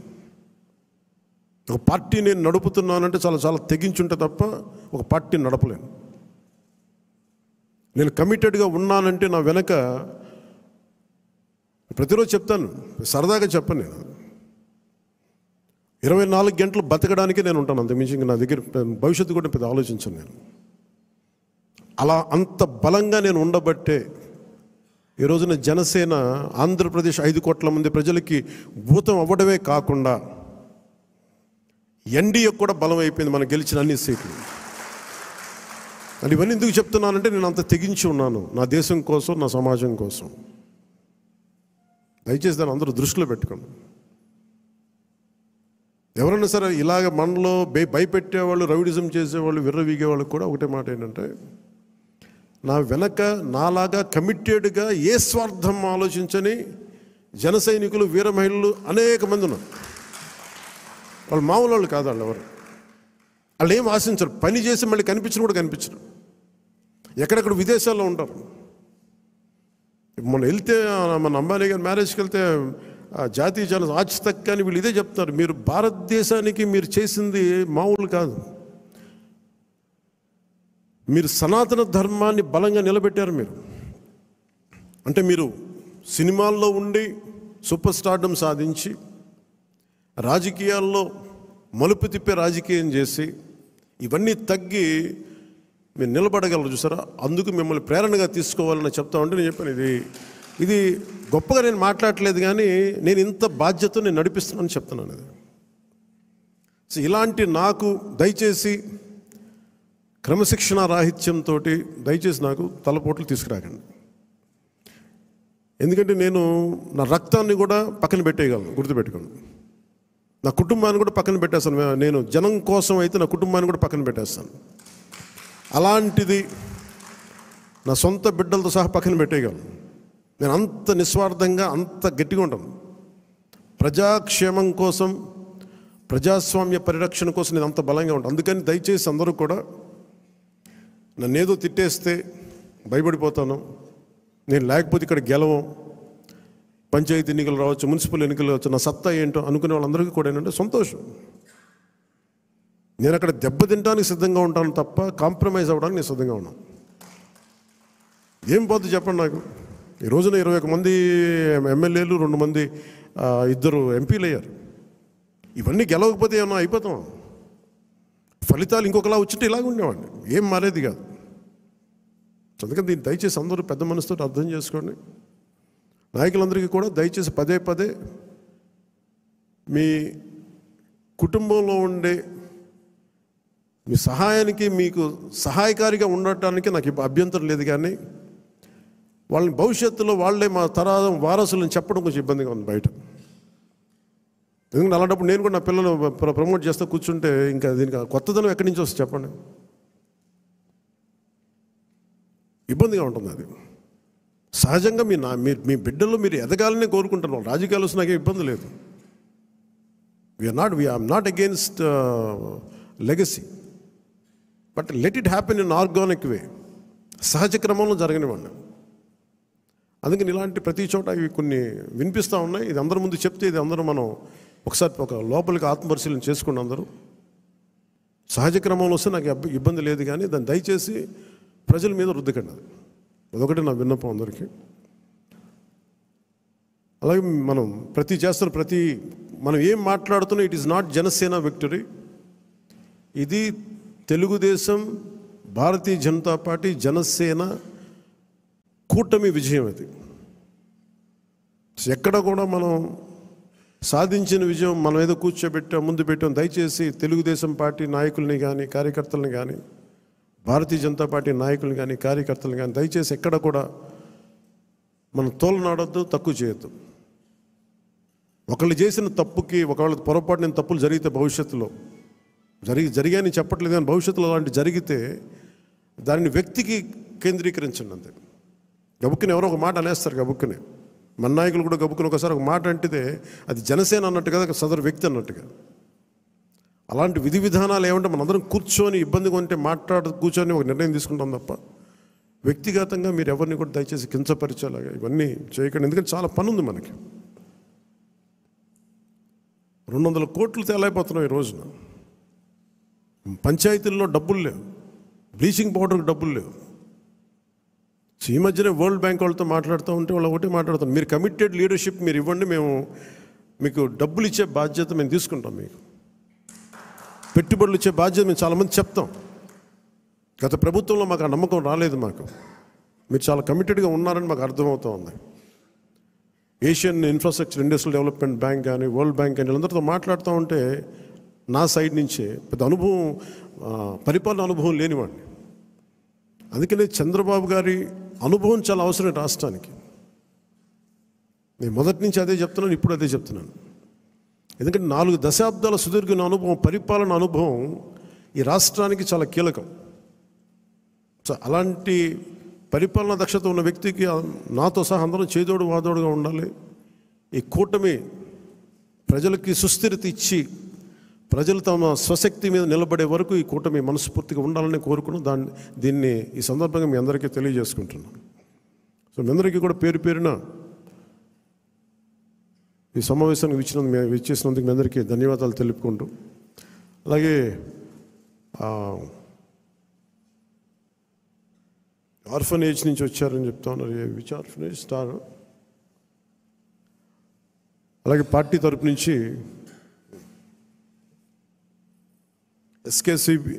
ఒక పార్టీ నేను నడుపుతున్నానంటే చాలా చాలా తెగించుంటే తప్ప ఒక పార్టీని నడపలేను. నేను కమిటెడ్గా ఉన్నానంటే నా వెనక ప్రతిరోజు చెప్తాను, సరదాగా చెప్పను. నేను 24 గంటలు బతకడానికి నేను ఉంటాను, అంతకుమించి ఇంకా నా దగ్గర భవిష్యత్తు కూడా పెద్ద ఆలోచించను నేను. అలా అంత బలంగా నేను ఉండబట్టే ఈ రోజున జనసేన ఆంధ్రప్రదేశ్ 5 కోట్ల మంది ప్రజలకి భూతం అవ్వడమే కాకుండా ఎన్డీఏ కూడా బలం అయిపోయింది, మనం గెలిచిన అన్ని సీట్లు. అంటే ఇవన్నీ ఎందుకు చెప్తున్నానంటే నేను అంత తెగించి ఉన్నాను నా దేశం కోసం, నా సమాజం కోసం. దయచేసి దాన్ని అందరూ దృష్టిలో పెట్టుకోండి. ఎవరైనా సరే ఇలాగ మనలో భయపెట్టేవాళ్ళు, రౌడిజం చేసేవాళ్ళు, విర్రవీగేవాళ్ళు కూడా ఒకటే మాట ఏంటంటే, నా వెనక నాలాగా కమిటెడ్గా ఏ స్వార్థం ఆలోచించని జన సైనికులు, వీర మహిళలు అనేక మంది ఉన్నారు. వాళ్ళు మామూలు వాళ్ళు కాదు. వాళ్ళు ఏం ఆశించరు. పని చేసి మళ్ళీ కనిపించరు కూడా కనిపించరు. ఎక్కడెక్కడ విదేశాల్లో ఉంటారు. మొన్న వెళ్తే మన అంబానీ గారి మ్యారేజ్కి వెళ్తే జాతీయ జన ఆజ్ తక్ కానీ వీళ్ళు ఇదే చెప్తున్నారు, మీరు భారతదేశానికి మీరు చేసింది మామూలు కాదు. మీరు సనాతన ధర్మాన్ని బలంగా నిలబెట్టారు. అంటే మీరు సినిమాల్లో ఉండి సూపర్ స్టార్డమ్ సాధించి రాజకీయాల్లో మలుపు తిప్పే రాజకీయం చేసి ఇవన్నీ తగ్గి మీరు నిలబడగలరు చూసారా. అందుకు మిమ్మల్ని ప్రేరణగా తీసుకోవాలని చెప్తా ఉంటే నేను చెప్పాను, ఇది గొప్పగా నేను మాట్లాడట్లేదు కానీ నేను ఇంత బాధ్యత నేను నడిపిస్తున్నానని చెప్తున్నాను. అది సో ఇలాంటి నాకు దయచేసి క్రమశిక్షణ రాహిత్యంతో దయచేసి నాకు తలపోట్లు తీసుకురాకండి. ఎందుకంటే నేను నా రక్తాన్ని కూడా పక్కన పెట్టేయగలను, గుర్తుపెట్టుకోండి. నా కుటుంబాన్ని కూడా పక్కన పెట్టేస్తాను. నేను జనం కోసం అయితే నా కుటుంబాన్ని కూడా పక్కన పెట్టేస్తాను. అలాంటిది నా సొంత బిడ్డలతో సహా పక్కన పెట్టేయగలను. నేను అంత నిస్వార్థంగా, అంత గట్టిగా ఉంటాను. ప్రజాక్షేమం కోసం, ప్రజాస్వామ్య పరిరక్షణ కోసం నేను అంత బలంగా ఉంటాను. అందుకని దయచేసి అందరూ కూడా నన్నేదో తిట్టేస్తే భయపడిపోతాను, నేను లేకపోతే ఇక్కడ గెలవం, పంచాయతీ ఎన్నికలు రావచ్చు, మున్సిపల్ ఎన్నికలు రావచ్చు, నా సత్తా ఏంటో అనుకునే వాళ్ళందరికీ కూడా ఏంటంటే సంతోషం. నేను అక్కడ దెబ్బతింటానికి సిద్ధంగా ఉంటాను తప్ప కాంప్రమైజ్ అవ్వడానికి నేను సిద్ధంగా ఉన్నాను. ఏం పోతుంది చెప్పండి నాకు. ఈ రోజున 21 మంది ఎమ్మెల్యేలు, 2 మంది 2 ఎంపీలు అయ్యారు. ఇవన్నీ గెలవకపోతే ఏమన్నా అయిపోతాం. ఫలితాలు ఇంకొకలా వచ్చింటే ఇలాగ ఉండేవాడిని, ఏం మారేది కాదు. అందుకని దీన్ని దయచేసి అందరూ పెద్ద మనసుతో అర్థం చేసుకోండి. నాయకులందరికీ కూడా దయచేసి పదే మీ కుటుంబంలో ఉండే మీ సహాయానికి, మీకు సహాయకారిగా ఉండటానికి నాకు అభ్యంతరం లేదు. కానీ వాళ్ళని భవిష్యత్తులో వాళ్ళే మా తరాదం వారసులను చెప్పడం కొంచెం ఇబ్బందిగా ఉంది బయట. ఎందుకంటే అలాంటప్పుడు నేను కూడా నా పిల్లలు ప్రమోట్ చేస్తూ కూర్చుంటే ఇంకా దీనికి కొత్తదనం ఎక్కడి నుంచి వస్తుంది చెప్పండి. ఇబ్బందిగా ఉంటుంది. అది సహజంగా మీ బిడ్డలు మీరు ఎదగాలనే కోరుకుంటున్నారు. రాజకీయాలు వస్తే నాకేం ఇబ్బంది లేదు. I'm not against legacy, but let it happen in organic way, సహజ క్రమంలో జరగనివ్వండి. అందుకని ఇలాంటి ప్రతి చోట ఇవి కొన్ని వినిపిస్తూ ఉన్నాయి. ఇది అందరి ముందు చెప్తే ఇది అందరూ మనం ఒకసారి ఒక లోపలికి ఆత్మపరిశీలన చేసుకుని అందరూ సహజ క్రమంలో వస్తే నాకు ఇబ్బంది లేదు. కానీ దాన్ని దయచేసి ప్రజల మీద రుద్దకండి. అదొకటి నా విన్నపం అందరికీ. అలాగే మనం మనం ఏం మాట్లాడుతున్నా it is not Janasena victory. ఇది తెలుగుదేశం, భారతీయ జనతా పార్టీ, జనసేన కూటమి విజయం. అది ఎక్కడ కూడా మనం సాధించిన విజయం మనం ఏదో ముందు పెట్టాం. దయచేసి తెలుగుదేశం పార్టీ నాయకుల్ని కానీ, కార్యకర్తలని కానీ, భారతీయ జనతా పార్టీ నాయకులు కానీ, కార్యకర్తలు కానీ దయచేసి ఎక్కడ కూడా మనం తోలనాడొద్దు, తక్కువ చేయొద్దు. ఒకళ్ళు చేసిన తప్పుకి, ఒకవేళ పొరపాటు నేను తప్పులు జరిగితే భవిష్యత్తులో జరిగాయని చెప్పట్లేదు, కానీ భవిష్యత్తులో అలాంటి జరిగితే దానిని వ్యక్తికి కేంద్రీకరించండి అంతే. గబుక్కుని ఎవరో ఒక మాట అనేస్తారు. గబుక్కుని మన నాయకులు కూడా గబుక్కుని ఒకసారి ఒక మాట అంటితే అది జనసేన అన్నట్టుగా, సదరు వ్యక్తి అన్నట్టుగా. అలాంటి విధి విధానాలు ఏమంటే మనందరం కూర్చొని ఇబ్బందిగా ఉంటే కూర్చొని ఒక నిర్ణయం తీసుకుంటాం తప్ప వ్యక్తిగతంగా మీరు ఎవరిని కూడా దయచేసి కించపరిచేలాగా ఇవన్నీ చేయకండి. ఎందుకంటే చాలా పని ఉంది మనకి. 200 కోట్లు తేలైపోతున్నాం ఈ రోజున. పంచాయతీల్లో డబ్బులు లేవు, బ్లీచింగ్ పౌడర్కి డబ్బులు లేవు. సో ఈ మధ్యనే వరల్డ్ బ్యాంక్ వాళ్ళతో మాట్లాడుతూ ఉంటే వాళ్ళు ఒకటి మాట్లాడుతాం, మీరు కమిటెడ్ లీడర్షిప్ మీరు ఇవ్వండి, మేము మీకు డబ్బులు ఇచ్చే బాధ్యత మేము తీసుకుంటాం, మీకు పెట్టుబడులు ఇచ్చే బాధ్యత మేము చాలామంది చెప్తాం. గత ప్రభుత్వంలో మాకు ఆ నమ్మకం రాలేదు. మీరు చాలా కమిటెడ్గా ఉన్నారని మాకు అర్థమవుతూ ఉంది. Asian infrastructure industrial development bank కానీ వరల్డ్ బ్యాంక్ కానీ వీళ్ళందరితో మాట్లాడుతూ ఉంటే నా సైడ్ నుంచే పెద్ద అనుభవం, పరిపాలన అనుభవం లేనివాడిని. అందుకనే చంద్రబాబు గారి అనుభవం చాలా అవసరం రాష్ట్రానికి. నేను మొదటి నుంచి అదే చెప్తున్నాను, ఇప్పుడు అదే చెప్తున్నాను. ఎందుకంటే 4 దశాబ్దాల సుదీర్ఘ అనుభవం, పరిపాలన అనుభవం ఈ రాష్ట్రానికి చాలా కీలకం. సో అలాంటి పరిపాలనా దక్షత ఉన్న వ్యక్తికి నాతో సహా అందరం చేదోడు వాదోడుగా ఉండాలి. ఈ కూటమి ప్రజలకి సుస్థిరత ఇచ్చి ప్రజలు తమ స్వశక్తి మీద నిలబడే వరకు ఈ కూటమి మనస్ఫూర్తిగా ఉండాలని కోరుకుని దీన్ని ఈ సందర్భంగా మీ అందరికీ తెలియజేసుకుంటున్నాను. సో మీ అందరికీ కూడా పేరు పేరున ఈ సమావేశానికి ఇచ్చేసినందుకు మీ అందరికీ ధన్యవాదాలు తెలుపుకుంటూ, అలాగే ఆర్ఫనేజ్ నుంచి వచ్చారని చెప్తా ఉన్నారు. Which orphanage star? అలాగే పార్టీ తరపు నుంచి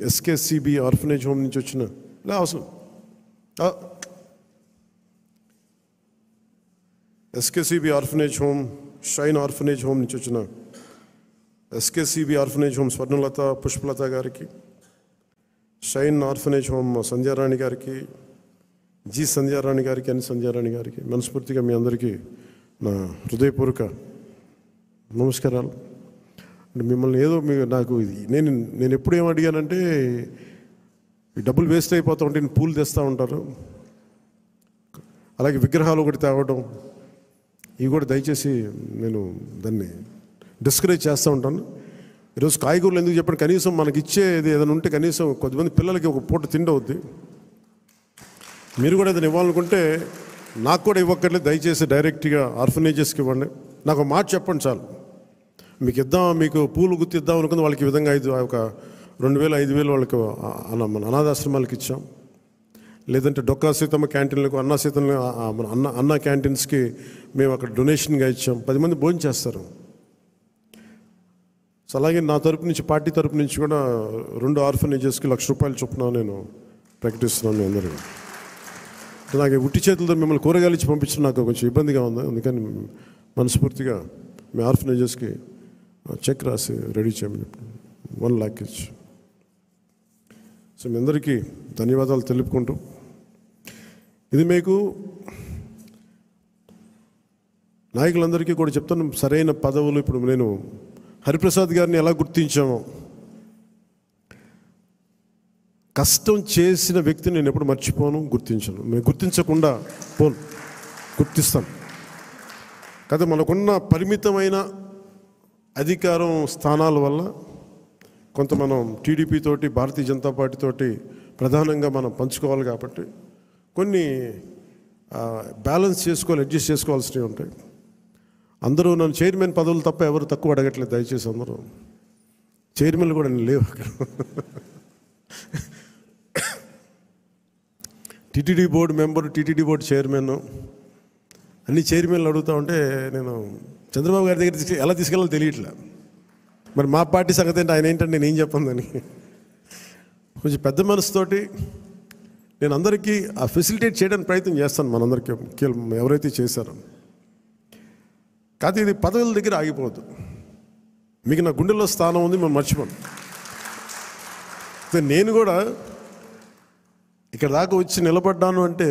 ఎస్కేసిబి ఆర్ఫనేజ్ హోమ్ నుంచి వచ్చిన అవసరం S K C B orphanage home, Shine orphanage home నుంచి వచ్చిన S K C B orphanage home Swarnalatha Pushpalatha గారికి, షైన్ ఆర్ఫనేజ్ హోమ్ సంధ్యారాణి గారికి, జి సంధ్యారాణి గారికి, ఎన్ సంధ్యారాణి గారికి మనస్ఫూర్తిగా మీ అందరికీ నా హృదయపూర్వక నమస్కారాలు. అంటే మిమ్మల్ని ఏదో నాకు నేను ఎప్పుడు ఏం అడిగానంటే, ఈ డబ్బులు వేస్ట్ అయిపోతూ ఉంటే నేను పూలు తెస్తూ ఉంటారు, అలాగే విగ్రహాలు ఒకటి తేవడం, ఇవి కూడా దయచేసి నేను దాన్ని డిస్కరేజ్ చేస్తూ ఉంటాను. ఈరోజు కాయగూరలు ఎందుకు చెప్పండి, కనీసం మనకి ఇచ్చేది ఏదైనా ఉంటే కనీసం కొద్దిమంది పిల్లలకి ఒక పూట తిండి అవుద్ది. మీరు కూడా ఏదైనా ఇవ్వాలనుకుంటే నాకు కూడా ఇవ్వక్కర్లేదు, దయచేసి డైరెక్ట్గా ఆర్ఫనేజెస్కి ఇవ్వండి. నాకు మాట చెప్పండి చాలు. మీకు పూలు గుర్తిద్దాం అనుకుంది వాళ్ళకి ఈ విధంగా 2,000 5,000 వాళ్ళకి మన అనాథాశ్రమాలకు ఇచ్చాం. లేదంటే డొక్కా సీతమ్మ క్యాంటీన్లకు, అన్న క్యాంటీన్స్కి మేము అక్కడ డొనేషన్గా ఇచ్చాం. 10 మంది భోజనం చేస్తారు. సో అలాగే నా తరపు నుంచి, పార్టీ తరపు నుంచి కూడా 2 ఆర్ఫనేజెస్కి ₹1,00,000 చొప్పున నేను ప్రకటిస్తున్నాను. అందరూ నాకు ఉట్టి చేతులతో మిమ్మల్ని కూరగాయలు ఇచ్చి పంపించడం నాకు కొంచెం ఇబ్బందిగా ఉంది. అందుకని మనస్ఫూర్తిగా మీ ఆర్ఫనేజెస్కి చెక్ రాసి రెడీ చేయమని 1 lakh ఇచ్చి. సో మీ అందరికీ ధన్యవాదాలు తెలుపుకుంటూ, ఇది మీకు నాయకులందరికీ కూడా చెప్తాను, సరైన పదవులు. ఇప్పుడు నేను హరిప్రసాద్ గారిని ఎలా గుర్తించామో, కష్టం చేసిన వ్యక్తిని నేను ఎప్పుడు మర్చిపోను, గుర్తించను. మేము గుర్తించకుండా గుర్తిస్తాను కదా. మనకున్న పరిమితమైన అధికారం స్థానాల వల్ల కొంత మనం టీడీపీ తోటి, భారతీయ జనతా పార్టీ తోటి ప్రధానంగా మనం పంచుకోవాలి కాబట్టి కొన్ని బ్యాలెన్స్ చేసుకోవాలి, అడ్జస్ట్ చేసుకోవాల్సినవి ఉంటాయి. అందరూ నన్ను చైర్మన్ పదవులు తప్ప ఎవరు తక్కువ అడగట్లేదు. దయచేసి అందరూ చైర్మన్లు కూడా నేను లేవు. TTD board member, TTD board chairman, అన్ని చైర్మన్లు అడుగుతూ ఉంటే నేను చంద్రబాబు గారి దగ్గర ఎలా తీసుకెళ్ళాలో తెలియట్లే. మరి మా పార్టీ సంగతి ఏంటి, ఆయన ఏంటంటే నేను ఏం చెప్పందని కొంచెం పెద్ద మనసుతోటి నేను అందరికీ ఆ ఫెసిలిటేట్ చేయడానికి ప్రయత్నం చేస్తాను. మనందరికీ ఎవరైతే చేశారో. కాదు, ఇది పదవుల దగ్గర ఆగిపోవద్దు. మీకు నా గుండెల్లో స్థానం ఉంది, మేము మర్చిపోను. నేను కూడా ఇక్కడ దాకా వచ్చి నిలబడ్డాను అంటే,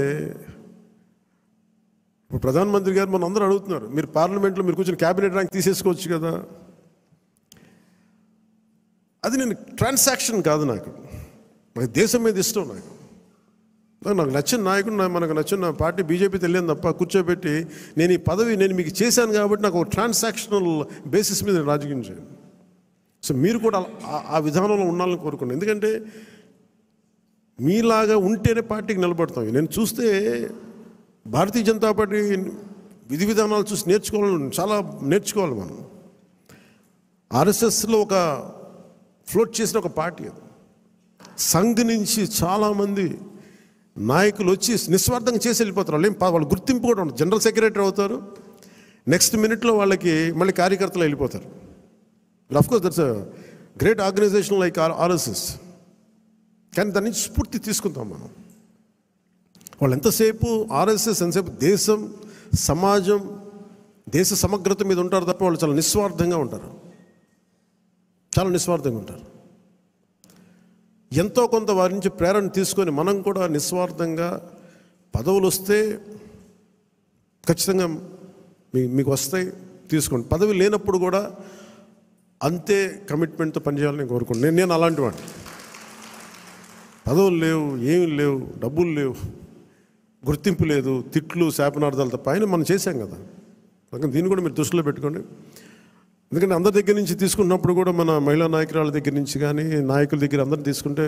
ఇప్పుడు ప్రధానమంత్రి గారు మనం అందరూ అడుగుతున్నారు, మీరు పార్లమెంట్లో మీరు కూర్చొని క్యాబినెట్ ర్యాంక్ తీసేసుకోవచ్చు కదా. అది నేను ట్రాన్సాక్షన్ కాదు, నాకు దేశం మీద ఇష్టం. నాకు నచ్చిన నాయకుడు, మనకు నచ్చిన పార్టీ బీజేపీ తెలియదు తప్ప కూర్చోబెట్టి నేను ఈ పదవి నేను మీకు చేశాను కాబట్టి నాకు ఒక ట్రాన్సాక్షనల్ బేసిస్ మీద రాజకీయం చేయను. సో మీరు కూడా ఆ విధానంలో ఉండాలని కోరుకోండి. ఎందుకంటే మీలాగా ఉంటేనే పార్టీకి నిలబడతాం. నేను చూస్తే భారతీయ జనతా పార్టీ విధి విధానాలు చూసి చాలా నేర్చుకోవాలి మనం. ఆర్ఎస్ఎస్లో ఒక ఫ్లోట్ చేసిన ఒక పార్టీ అది. సంఘ్ నుంచి చాలామంది నాయకులు వచ్చి నిస్వార్థంగా చేసి వెళ్ళిపోతారు. వాళ్ళు గుర్తింపు కూడా ఉండదు. జనరల్ సెక్రటరీ అవుతారు, నెక్స్ట్ మినిట్లో వాళ్ళకి మళ్ళీ కార్యకర్తలు వెళ్ళిపోతారు. Of course that's a great organization like RSS. కానీ దాని నుంచి స్ఫూర్తి తీసుకుంటాం మనం. వాళ్ళు ఎంతసేపు ఆర్ఎస్ఎస్ ఎంతసేపు దేశం, సమాజం, దేశ సమగ్రత మీద ఉంటారు తప్ప వాళ్ళు చాలా నిస్వార్థంగా ఉంటారు. చాలా నిస్వార్థంగా ఉంటారు. ఎంతో కొంత వారి నుంచి ప్రేరణ తీసుకొని మనం కూడా నిస్వార్థంగా పదవులు వస్తే ఖచ్చితంగా మీకు వస్తాయి, తీసుకోండి. పదవి లేనప్పుడు కూడా అంతే కమిట్మెంట్తో పనిచేయాలని నేను కోరుకుంటున్నాను. నేను అలాంటి వాడిని. పదవులు లేవు, ఏమీ లేవు, డబ్బులు లేవు, గుర్తింపు లేదు, తిట్లు శాపనార్థాలు తప్ప ఆయన మనం చేశాం కదా. అందుకని దీన్ని కూడా మీరు దృష్టిలో పెట్టుకోండి. ఎందుకంటే అందరి దగ్గర నుంచి తీసుకున్నప్పుడు కూడా మన మహిళా నాయకురాల దగ్గర నుంచి కానీ నాయకుల దగ్గర అందరిని తీసుకుంటే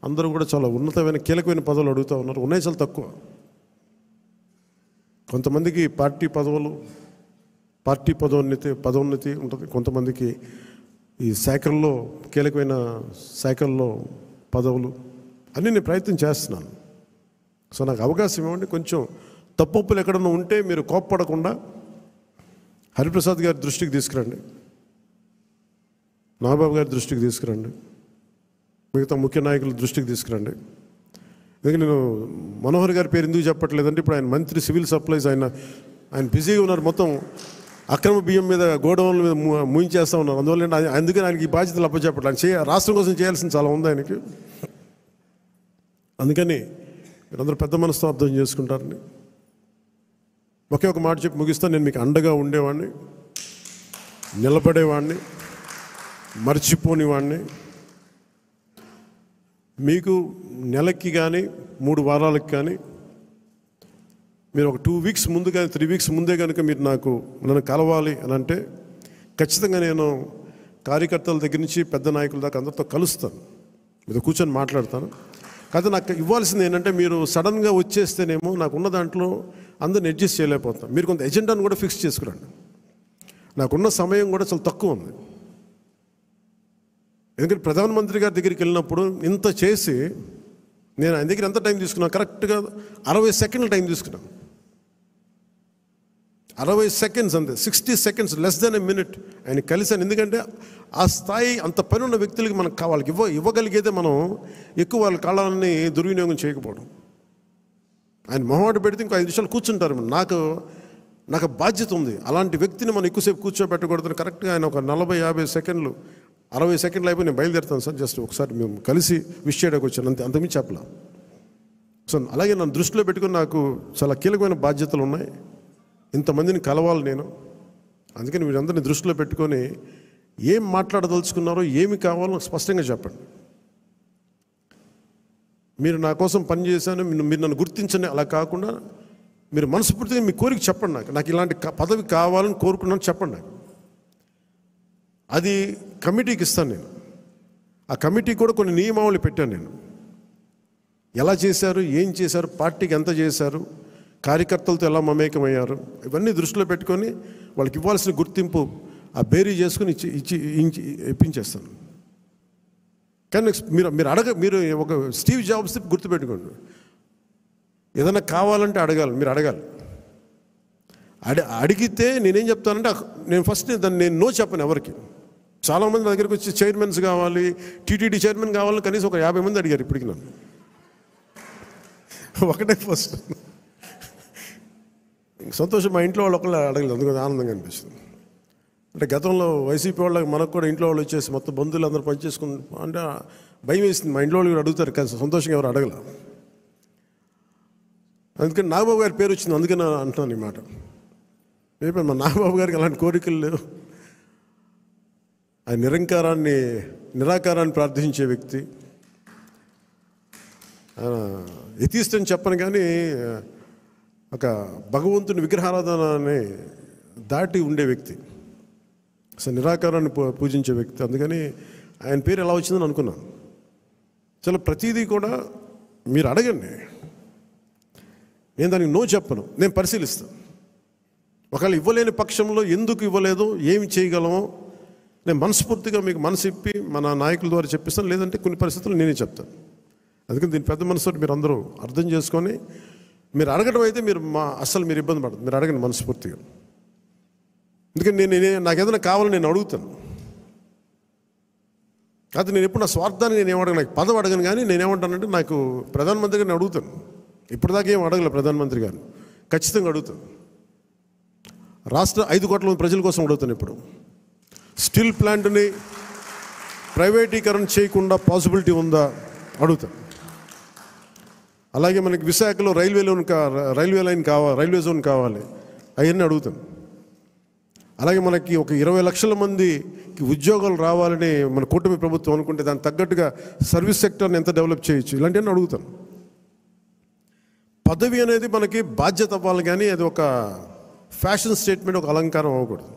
అందరూ కూడా చాలా ఉన్నతమైన కీలకమైన పదవులు అడుగుతూ ఉన్నారు. ఉన్నాయి చాలా తక్కువ. కొంతమందికి పార్టీ పదోన్నతి ఉంటుంది. కొంతమందికి ఈ శాఖల్లో కీలకమైన శాఖల్లో పదవులు అన్నీ నేను ప్రయత్నం చేస్తున్నాను. సో నాకు అవకాశం ఇవ్వండి. కొంచెం తప్పులు ఎక్కడన్నా ఉంటే మీరు కోప్పడకుండా హరిప్రసాద్ గారి దృష్టికి తీసుకురండి, నాగబాబు గారి దృష్టికి తీసుకురండి, మిగతా ముఖ్య నాయకుల దృష్టికి తీసుకురండి. ఎందుకంటే నేను మనోహర్ గారి పేరు ఎందుకు చెప్పట్లేదంటే ఇప్పుడు ఆయన మంత్రి సివిల్ సప్లైస్, ఆయన బిజీగా ఉన్నారు. మొత్తం అక్రమ బియ్యం మీద గోడౌన్ల మీద ముయించేస్తూ ఉన్నారు. అందువల్ల అందుకని ఆయనకి ఈ బాధ్యతలు అప్పచెప్పట్లేదు. ఆయన రాష్ట్రం కోసం చేయాల్సింది చాలా ఉంది ఆయనకి. అందుకని మీరందరూ పెద్ద మనసుతో అర్థం చేసుకుంటారని ఒకే ఒక మాట చెప్పి ముగిస్తాను. నేను మీకు అండగా ఉండేవాడిని, నిలబడేవాడిని, మర్చిపోనివాడిని. మీకు నెలకి కానీ 3 వారాలకు కానీ మీరు ఒక 2 వీక్స్ ముందు కానీ 3 వీక్స్ ముందే కనుక మీరు నన్ను కలవాలి అని అంటే ఖచ్చితంగా నేను కార్యకర్తల దగ్గర నుంచి పెద్ద నాయకుల దాకా అందరితో కలుస్తాను, మీతో కూర్చొని మాట్లాడతాను. కాదు నాకు ఇవ్వాల్సింది ఏంటంటే మీరు సడన్గా వచ్చేస్తేనేమో నాకున్న దాంట్లో అందరిని అడ్జస్ట్ చేయలేకపోతాం. మీరు కొంత ఎజెండాను కూడా ఫిక్స్ చేసుకురండి. నాకున్న సమయం కూడా చాలా తక్కువ ఉంది. ఎందుకంటే ప్రధానమంత్రి గారి దగ్గరికి వెళ్ళినప్పుడు ఇంత చేసి నేను ఆయన దగ్గర ఎంత టైం తీసుకున్నాను, కరెక్ట్గా 60 సెకండ్ల టైం తీసుకున్నాను. 60 సెకండ్స్ అంతే, 60 seconds, less than a minute ఆయన కలిసాను. ఎందుకంటే ఆ స్థాయి అంత పని ఉన్న వ్యక్తులకి మనకు వాళ్ళకి ఇవ్వగలిగేదే మనం ఎక్కువ వాళ్ళ కాలాన్ని దుర్వినియోగం చేయకపోవడం. ఆయన మొహమాట పెడితే ఇంకో 5 నిమిషాలు కూర్చుంటారు. నాకు బాధ్యత ఉంది. అలాంటి వ్యక్తిని మనం ఎక్కువసేపు కూర్చోబెట్టకూడదు. కరెక్ట్గా ఆయన ఒక 40-50 సెకండ్లు, 60 సెకండ్లు అయిపోయి నేను బయలుదేరుతాను సార్, జస్ట్ ఒకసారి మేము కలిసి విష్ చేయడానికి వచ్చాను, అంతకుమించి చెప్పలా. సో అలాగే నన్ను దృష్టిలో పెట్టుకుని నాకు చాలా కీలకమైన బాధ్యతలు ఉన్నాయి. ఇంతమందిని కలవాలి నేను. అందుకని మీరందరినీ దృష్టిలో పెట్టుకొని ఏం మాట్లాడదలుచుకున్నారో, ఏమి కావాలో స్పష్టంగా చెప్పండి. మీరు నా కోసం పనిచేశాను, మీరు నన్ను గుర్తించండి. అలా కాకుండా మీరు మనస్ఫూర్తిగా మీ కోరిక చెప్పండి. నాకు ఇలాంటి పదవి కావాలని కోరుకున్నాను చెప్పండి. నాకు అది కమిటీకి ఇస్తాను నేను. ఆ కమిటీ కూడా కొన్ని నియమావళి పెట్టాను నేను. ఎలా చేశారు, ఏం చేశారు, పార్టీకి ఎంత చేశారు, కార్యకర్తలతో ఎలా మమేకమయ్యారు, ఇవన్నీ దృష్టిలో పెట్టుకొని వాళ్ళకి ఇవ్వాల్సిన గుర్తింపు ఆ బేరీ చేసుకుని ఇప్పించేస్తాను. కానీ మీరు ఒక స్టీవ్ జాబ్స్ గుర్తుపెట్టుకోండి, ఏదైనా కావాలంటే మీరు అడగాలి. అడిగితే నేనేం చెప్తానంటే నేను ఫస్ట్ నేను నో చెప్పను ఎవరికి. చాలామంది నా దగ్గరికి వచ్చి చైర్మన్స్ కావాలి, టీటీడీ చైర్మన్ కావాలని కనీసం ఒక 50 మంది అడిగారు ఇప్పటికి నన్ను. ఒకటే ఫస్ట్ సంతోషం, మా ఇంట్లో వాళ్ళు ఒకళ్ళు అడగలేదు, అందుకని ఆనందంగా అనిపిస్తుంది. అంటే గతంలో వైసీపీ వాళ్ళకి మనకు కూడా ఇంట్లో వాళ్ళు వచ్చేసి మొత్తం బంధువులు అందరూ పనిచేసుకుని అంటే భయం వేసింది. మా ఇంట్లో వాళ్ళు అడుగుతారు కానీ సంతోషంగా ఎవరు అడగల. అందుకని నాగబాబు గారి పేరు వచ్చింది, అందుకని అంటున్నాను ఈ మాట. మా నాగబాబు గారికి అలాంటి కోరికలు లేవు. ఆయన నిరాకారాన్ని ప్రార్థించే వ్యక్తి. ఎథీస్ట్ అని చెప్పను కానీ ఒక భగవంతుని విగ్రహారాధనని దాటి ఉండే వ్యక్తి. అసలు నిరాకారాన్ని పూజించే వ్యక్తి. అందుకని ఆయన పేరు ఎలా వచ్చిందని అనుకున్నాను. చాలా ప్రతిదీ కూడా మీరు అడగండి, నేను దానికి నో చెప్పను, నేను పరిశీలిస్తాను. ఒకవేళ ఇవ్వలేని పక్షంలో ఎందుకు ఇవ్వలేదో, ఏమి చేయగలమో నేను మనస్ఫూర్తిగా మీకు మనసు ఇప్పి మన నాయకుల ద్వారా చెప్పిస్తాను. లేదంటే కొన్ని పరిస్థితులు నేనే చెప్తాను. అందుకని దీని పెద్ద మనసుతో మీరు అందరూ అర్థం చేసుకొని మీరు అడగడం అయితే మీరు అస్సలు మీరు ఇబ్బంది పడదు, మీరు అడగండి మనస్ఫూర్తిగా. ఎందుకంటే నాకు ఏదైనా కావాలని నేను అడుగుతాను. కాదు, నేను ఎప్పుడు నా స్వార్థాన్ని నేను ఏమడగను, నాకు పదవి అడగను. కానీ నేనేమంటానంటే నాకు ప్రధానమంత్రి గారిని అడుగుతాను. ఇప్పటిదాకా ఏం అడగలే ప్రధానమంత్రి గారిని, ఖచ్చితంగా అడుగుతాను. రాష్ట్ర 5 కోట్ల మంది ప్రజల కోసం అడుగుతాను. ఇప్పుడు స్టీల్ ప్లాంట్ని ప్రైవేటీకరణ చేయకుండా పాసిబిలిటీ ఉందా అడుగుతాను. అలాగే మనకి విశాఖలో రైల్వే లైన్ కావాలి, రైల్వే జోన్ కావాలి, అవన్నీ అడుగుతాను. అలాగే మనకి ఒక 20 లక్షల మందికి ఉద్యోగాలు రావాలని మన కూటమి ప్రభుత్వం అనుకుంటే దానికి తగ్గట్టుగా సర్వీస్ సెక్టర్ని ఎంత డెవలప్ చేయొచ్చు, ఇలాంటివన్నీ అడుగుతాను. పదవి అనేది మనకి బాధ్యత అవ్వాలి, కానీ అది ఒక ఫ్యాషన్ స్టేట్మెంట్, ఒక అలంకారం అవ్వకూడదు.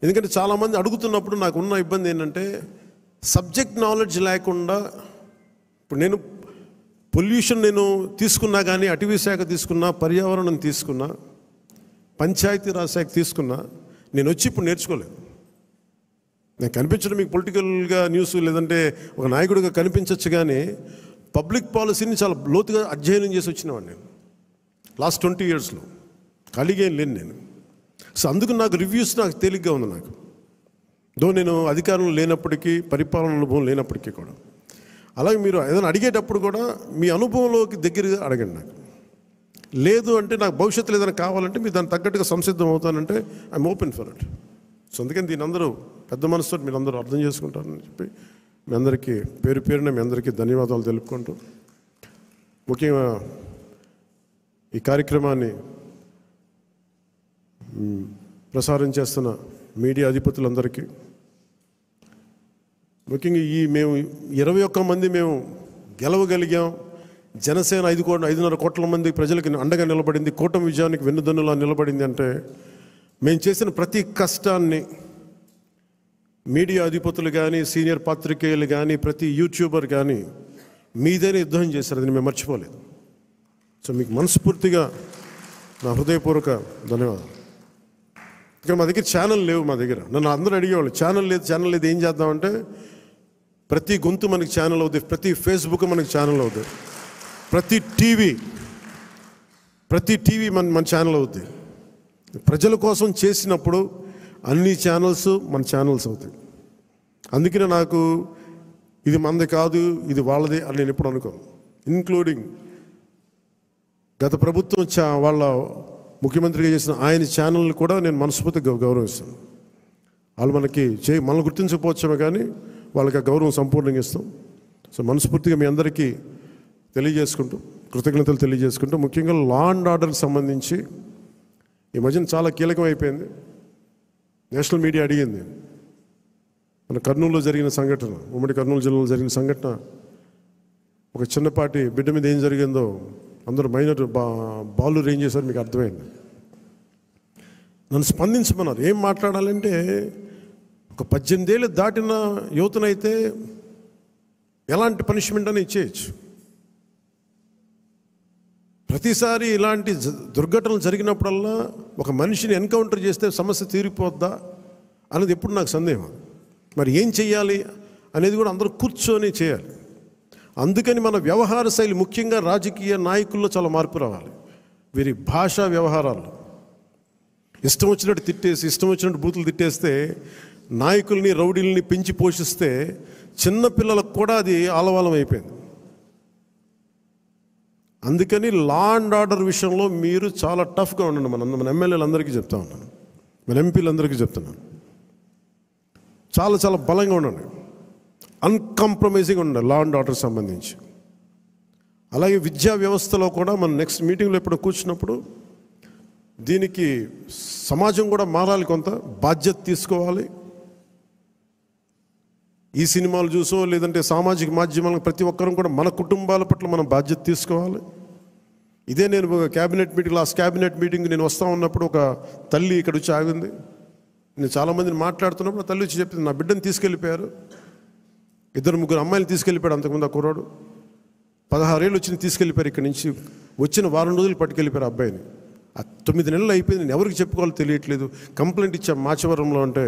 ఎందుకంటే చాలామంది అడుగుతున్నప్పుడు నాకు ఉన్న ఇబ్బంది ఏంటంటే సబ్జెక్ట్ నాలెడ్జ్ లేకుండా. ఇప్పుడు నేను పొల్యూషన్ నేను తీసుకున్నా, కానీ అటవీ శాఖ తీసుకున్నా, పర్యావరణం తీసుకున్నా, పంచాయతీరాజ్ శాఖ తీసుకున్నా, నేను వచ్చి ఇప్పుడు నేర్చుకోలేదు. నేను కనిపించడం మీకు పొలిటికల్గా న్యూస్ లేదంటే ఒక నాయకుడిగా కనిపించవచ్చు, కానీ పబ్లిక్ పాలసీని చాలా లోతుగా అధ్యయనం చేసి వచ్చినవాడు నేను లాస్ట్ 20 yearsలో. ఖాళీగా ఏం లేను నేను. సో అందుకు నాకు రివ్యూస్ నాకు తేలిగ్గా ఉంది. నాకు నేను అధికారంలో లేనప్పటికీ, పరిపాలన అనుభవం లేనప్పటికీ కూడా. అలాగే మీరు ఏదైనా అడిగేటప్పుడు కూడా మీ అనుభవంలోకి దగ్గరగా అడగండి. నాకు లేదు అంటే, నాకు భవిష్యత్తులో ఏదైనా కావాలంటే మీరు దానికి తగ్గట్టుగా సంసిద్ధం అవుతానంటే I'm open for it. So అందుకని దీని అందరూ పెద్ద మనసుతో మీరు అందరూ అర్థం చేసుకుంటారని చెప్పి మీ అందరికీ పేరు పేరున మీ అందరికీ ధన్యవాదాలు తెలుపుకుంటూ, ముఖ్యంగా ఈ కార్యక్రమాన్ని ప్రసారం చేస్తున్న మీడియా అధిపతులందరికీ, ముఖ్యంగా మేము 21 మంది మేము గెలవగలిగాం. జనసేన 5.5 కోట్ల మంది ప్రజలకి అండగా నిలబడింది, కూటమి విజయానికి వెన్నుదన్నులా నిలబడింది. అంటే మేము చేసిన ప్రతి కష్టాన్ని మీడియా అధిపతులు కానీ, సీనియర్ పాత్రికేయులు కానీ, ప్రతి యూట్యూబర్ కానీ మీదైనా యుద్ధం చేశారు. అది మేము మర్చిపోలేదు. సో మీకు మనస్ఫూర్తిగా నా హృదయపూర్వక ధన్యవాదాలు. ఇక్కడ మా దగ్గర ఛానల్ లేవు. మా దగ్గర నన్ను అందరూ అడిగేవాళ్ళు, ఛానల్ లేదు ఏం చేద్దామంటే, ప్రతి గొంతు మనకి ఛానల్ అవుతుంది, ప్రతి ఫేస్బుక్ మనకి ఛానల్ అవుతుంది, ప్రతి టీవీ మన ఛానల్ అవుతుంది. ప్రజల కోసం చేసినప్పుడు అన్ని ఛానల్స్ మన ఛానల్స్ అవుతాయి. అందుకనే నాకు ఇది మనది కాదు, ఇది వాళ్ళది అని నేను ఎప్పుడు అనుకోను. ఇంక్లూడింగ్ గత ప్రభుత్వం వాళ్ళ ముఖ్యమంత్రిగా చేసిన ఆయన ఛానల్ని కూడా నేను మనస్ఫూర్తిగా గౌరవిస్తాను. వాళ్ళు మనల్ని గుర్తించకపోవచ్చామే, కానీ వాళ్ళకి ఆ గౌరవం సంపూర్ణంగా ఇస్తాం. సో మనస్ఫూర్తిగా మీ అందరికీ తెలియజేసుకుంటూ, కృతజ్ఞతలు తెలియజేసుకుంటూ, ముఖ్యంగా లా అండ్ ఆర్డర్కి సంబంధించి ఈ మధ్యన చాలా కీలకం అయిపోయింది. నేషనల్ మీడియా అడిగింది, మన కర్నూలులో జరిగిన సంఘటన, ఉమ్మడి కర్నూలు జిల్లాలో జరిగిన సంఘటన, ఒక చిన్నపాటి బిడ్డ మీద ఏం జరిగిందో అందరూ మైనర్ బాలు ఏం చేశారు మీకు అర్థమైంది. నన్ను స్పందించమన్నారు. ఏం మాట్లాడాలంటే, ఒక 18 ఏళ్ళు దాటిన యువతనైతే ఎలాంటి పనిష్మెంట్ అని ఇచ్చేయచ్చు. ప్రతిసారి ఇలాంటి దుర్ఘటనలు జరిగినప్పుడల్లా ఒక మనిషిని ఎన్కౌంటర్ చేస్తే సమస్య తీరిపోద్దా అనేది ఎప్పుడు నాకు సందేహం. మరి ఏం చెయ్యాలి అనేది కూడా అందరూ కూర్చొని చేయాలి. అందుకని మన వ్యవహార శైలి, ముఖ్యంగా రాజకీయ నాయకుల్లో చాలా మార్పు రావాలి. వీరి భాషా వ్యవహారాల్లో ఇష్టం వచ్చినట్టు తిట్టేసి, ఇష్టం వచ్చినట్టు బూతులు తిట్టేస్తే, నాయకుల్ని రౌడీల్ని పెంచి పోషిస్తే చిన్నపిల్లలకు కూడా అది ఆలవాలం అయిపోయింది. అందుకని లా అండ్ ఆర్డర్ విషయంలో మీరు చాలా టఫ్గా ఉండండి. మన ఎమ్మెల్యేలందరికీ చెప్తా ఉన్నాను, మన ఎంపీలందరికీ చెప్తున్నాను, చాలా చాలా బలంగా ఉండండి, అన్కాంప్రమైజింగ్ ఉండండి లా అండ్ ఆర్డర్ సంబంధించి. అలాగే విద్యా వ్యవస్థలో కూడా మనం నెక్స్ట్ మీటింగ్లో ఎప్పుడు కూర్చున్నప్పుడు దీనికి సమాజం కూడా మారాలి, కొంత బాధ్యత తీసుకోవాలి. ఈ సినిమాలు చూసో లేదంటే సామాజిక మాధ్యమాలకు ప్రతి ఒక్కరూ కూడా మన కుటుంబాల పట్ల మనం బాధ్యత తీసుకోవాలి. ఇదే నేను cabinet meeting, last cabinet meeting నేను వస్తూ ఉన్నప్పుడు ఒక తల్లి ఇక్కడ వచ్చి ఆగింది. నేను చాలామందిని మాట్లాడుతున్నప్పుడు తల్లి వచ్చి చెప్పింది, నా బిడ్డను తీసుకెళ్ళిపోయారు, 2-3 అమ్మాయిలు తీసుకెళ్ళిపోయాడు అంతకుముందు ఆ కుర్రాడు, 16 ఏళ్ళు వచ్చి తీసుకెళ్ళిపోయారు. ఇక్కడి నుంచి వచ్చిన వారం రోజులు పట్టుకెళ్ళిపోయారు అబ్బాయిని. 9 నెలలు అయిపోయింది, నేను ఎవరికి చెప్పుకోవాలో తెలియట్లేదు. కంప్లైంట్ ఇచ్చాం మాచవరంలో. అంటే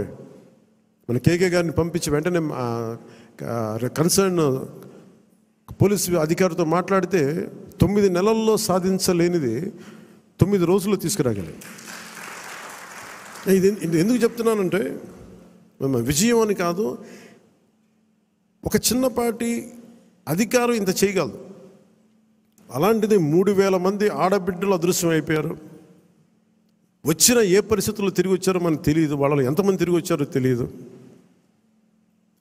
మన కేకే గారిని పంపించి వెంటనే కన్సర్న్ పోలీసు అధికారితో మాట్లాడితే 9 నెలల్లో సాధించలేనిది 9 రోజుల్లో తీసుకురాగలి. ఇది ఎందుకు చెప్తున్నానంటే విజయం అని కాదు, ఒక చిన్నపాటి అధికారం ఇంత చేయగలదు. అలాంటిది 3,000 మంది ఆడబిడ్డలు అదృశ్యం అయిపోయారు. వచ్చిన ఏ పరిస్థితుల్లో తిరిగి వచ్చారో మనకు తెలియదు, వాళ్ళు ఎంతమంది తిరిగి వచ్చారో తెలియదు.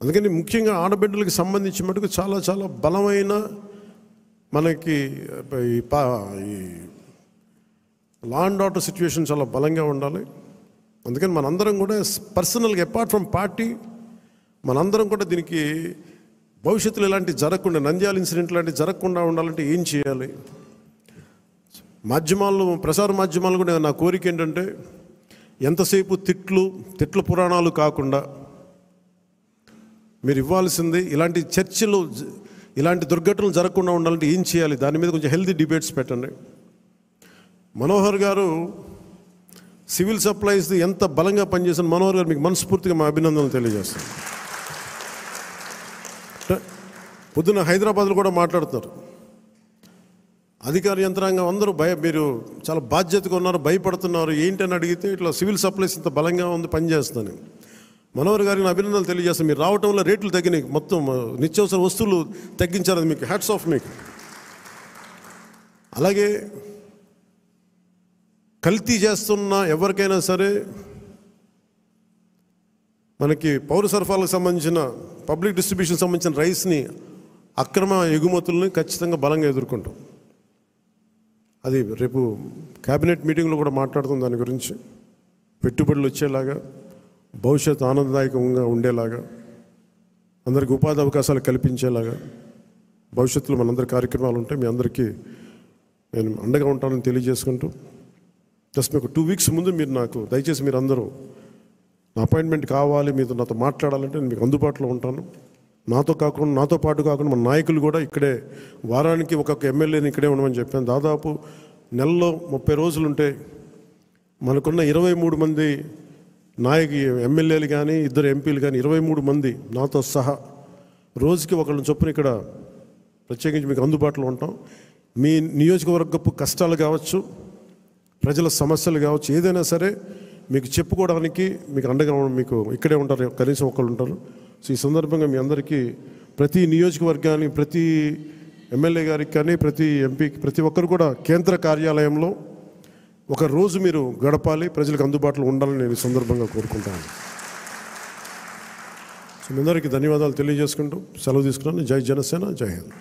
అందుకని ముఖ్యంగా ఆడబిడ్డలకు సంబంధించి మటుకు చాలా చాలా బలమైన మనకి ఈ లా అండ్ ఆర్డర్ సిచ్యువేషన్ చాలా బలంగా ఉండాలి. అందుకని మనందరం కూడా పర్సనల్గా అపార్ట్ ఫ్రమ్ పార్టీ మనందరం కూడా దీనికి భవిష్యత్తులో ఇలాంటివి జరగకుండా, నంద్యాల ఇన్సిడెంట్ లాంటివి జరగకుండా ఉండాలంటే ఏం చేయాలి? మాధ్యమాల్లో, ప్రసార మాధ్యమాలు కూడా నా కోరిక ఏంటంటే ఎంతసేపు తిట్ల పురాణాలు కాకుండా మీరు ఇవ్వాల్సింది ఇలాంటి చర్చలు, ఇలాంటి దుర్ఘటనలు జరగకుండా ఉండాలంటే ఏం చేయాలి, దాని మీద కొంచెం హెల్తీ డిబేట్స్ పెట్టండి. మనోహర్ గారు సివిల్ సప్లైస్ ఎంత బలంగా పనిచేసిన మనోహర్ గారు మీకు మనస్ఫూర్తిగా మా అభినందనలు తెలియజేస్తాను. పొద్దున్న హైదరాబాద్లో కూడా మాట్లాడుతున్నారు, అధికార యంత్రాంగం అందరూ మీరు చాలా బాధ్యతగా ఉన్నారు, భయపడుతున్నారు ఏంటని అడిగితే ఇట్లా సివిల్ సప్లైస్ ఇంత బలంగా ఉంది, పనిచేస్తాను. మనోహర్ గారికి అభినందనలు తెలియజేస్తాను. మీరు రావటంలో రేట్లు తగ్గినాయి, మొత్తం నిత్యావసర వస్తువులు తగ్గించారు, అది మీకు హ్యాట్స్ ఆఫ్ మీకు. అలాగే కల్తీ చేస్తున్న ఎవరికైనా సరే మనకి పౌర సరఫరాలకు సంబంధించిన పబ్లిక్ డిస్ట్రిబ్యూషన్ సంబంధించిన రైస్ని అక్రమ ఎగుమతుల్ని ఖచ్చితంగా బలంగా ఎదుర్కొంటాం. అది రేపు క్యాబినెట్ మీటింగ్లో కూడా మాట్లాడుతాం దాని గురించి. పెట్టుబడులు వచ్చేలాగా, భవిష్యత్తు ఆనందదాయకంగా ఉండేలాగా, అందరికీ ఉపాధి అవకాశాలు కల్పించేలాగా భవిష్యత్తులో మనందరి కార్యక్రమాలు ఉంటాయి. మీ అందరికీ నేను అండగా ఉంటానని తెలియజేసుకుంటూ, జస్ట్ మీకు 2 వీక్స్ ముందు మీరు నాకు దయచేసి మీరు అందరూ నా అపాయింట్మెంట్ కావాలి, మీతో నాతో మాట్లాడాలంటే నేను మీకు అందుబాటులో ఉంటాను. నాతో పాటు కాకుండా మన నాయకులు కూడా ఇక్కడే వారానికి ఒక్కొక్క ఎమ్మెల్యేని ఇక్కడే ఉండమని చెప్పాను. దాదాపు నెలలో 30 రోజులు ఉంటే మనకున్న 23 మంది ఎమ్మెల్యేలు కానీ 2 ఎంపీలు కానీ 23 మంది నాతో సహా రోజుకి ఒకళ్ళని చొప్పున ఇక్కడ ప్రత్యేకించి మీకు అందుబాటులో ఉంటాం. మీ నియోజకవర్గపు కష్టాలు కావచ్చు, ప్రజల సమస్యలు కావచ్చు, ఏదైనా సరే మీకు చెప్పుకోవడానికి మీకు అండగా మీకు ఇక్కడే ఉంటారు, కనీసం ఒకళ్ళు ఉంటారు. సో ఈ సందర్భంగా మీ అందరికీ ప్రతి నియోజకవర్గానికి, ప్రతి ఎమ్మెల్యే గారికి కానీ, ప్రతి ఎంపీకి, ప్రతి ఒక్కరు కూడా కేంద్ర కార్యాలయంలో ఒక రోజు మీరు గడపాలి, ప్రజలకు అందుబాటులో ఉండాలని నేను ఈ సందర్భంగా కోరుకుంటాను. సో మీ అందరికీ ధన్యవాదాలు తెలియజేసుకుంటూ సెలవు తీసుకున్నాను. జై జనసేన, జై హింద్.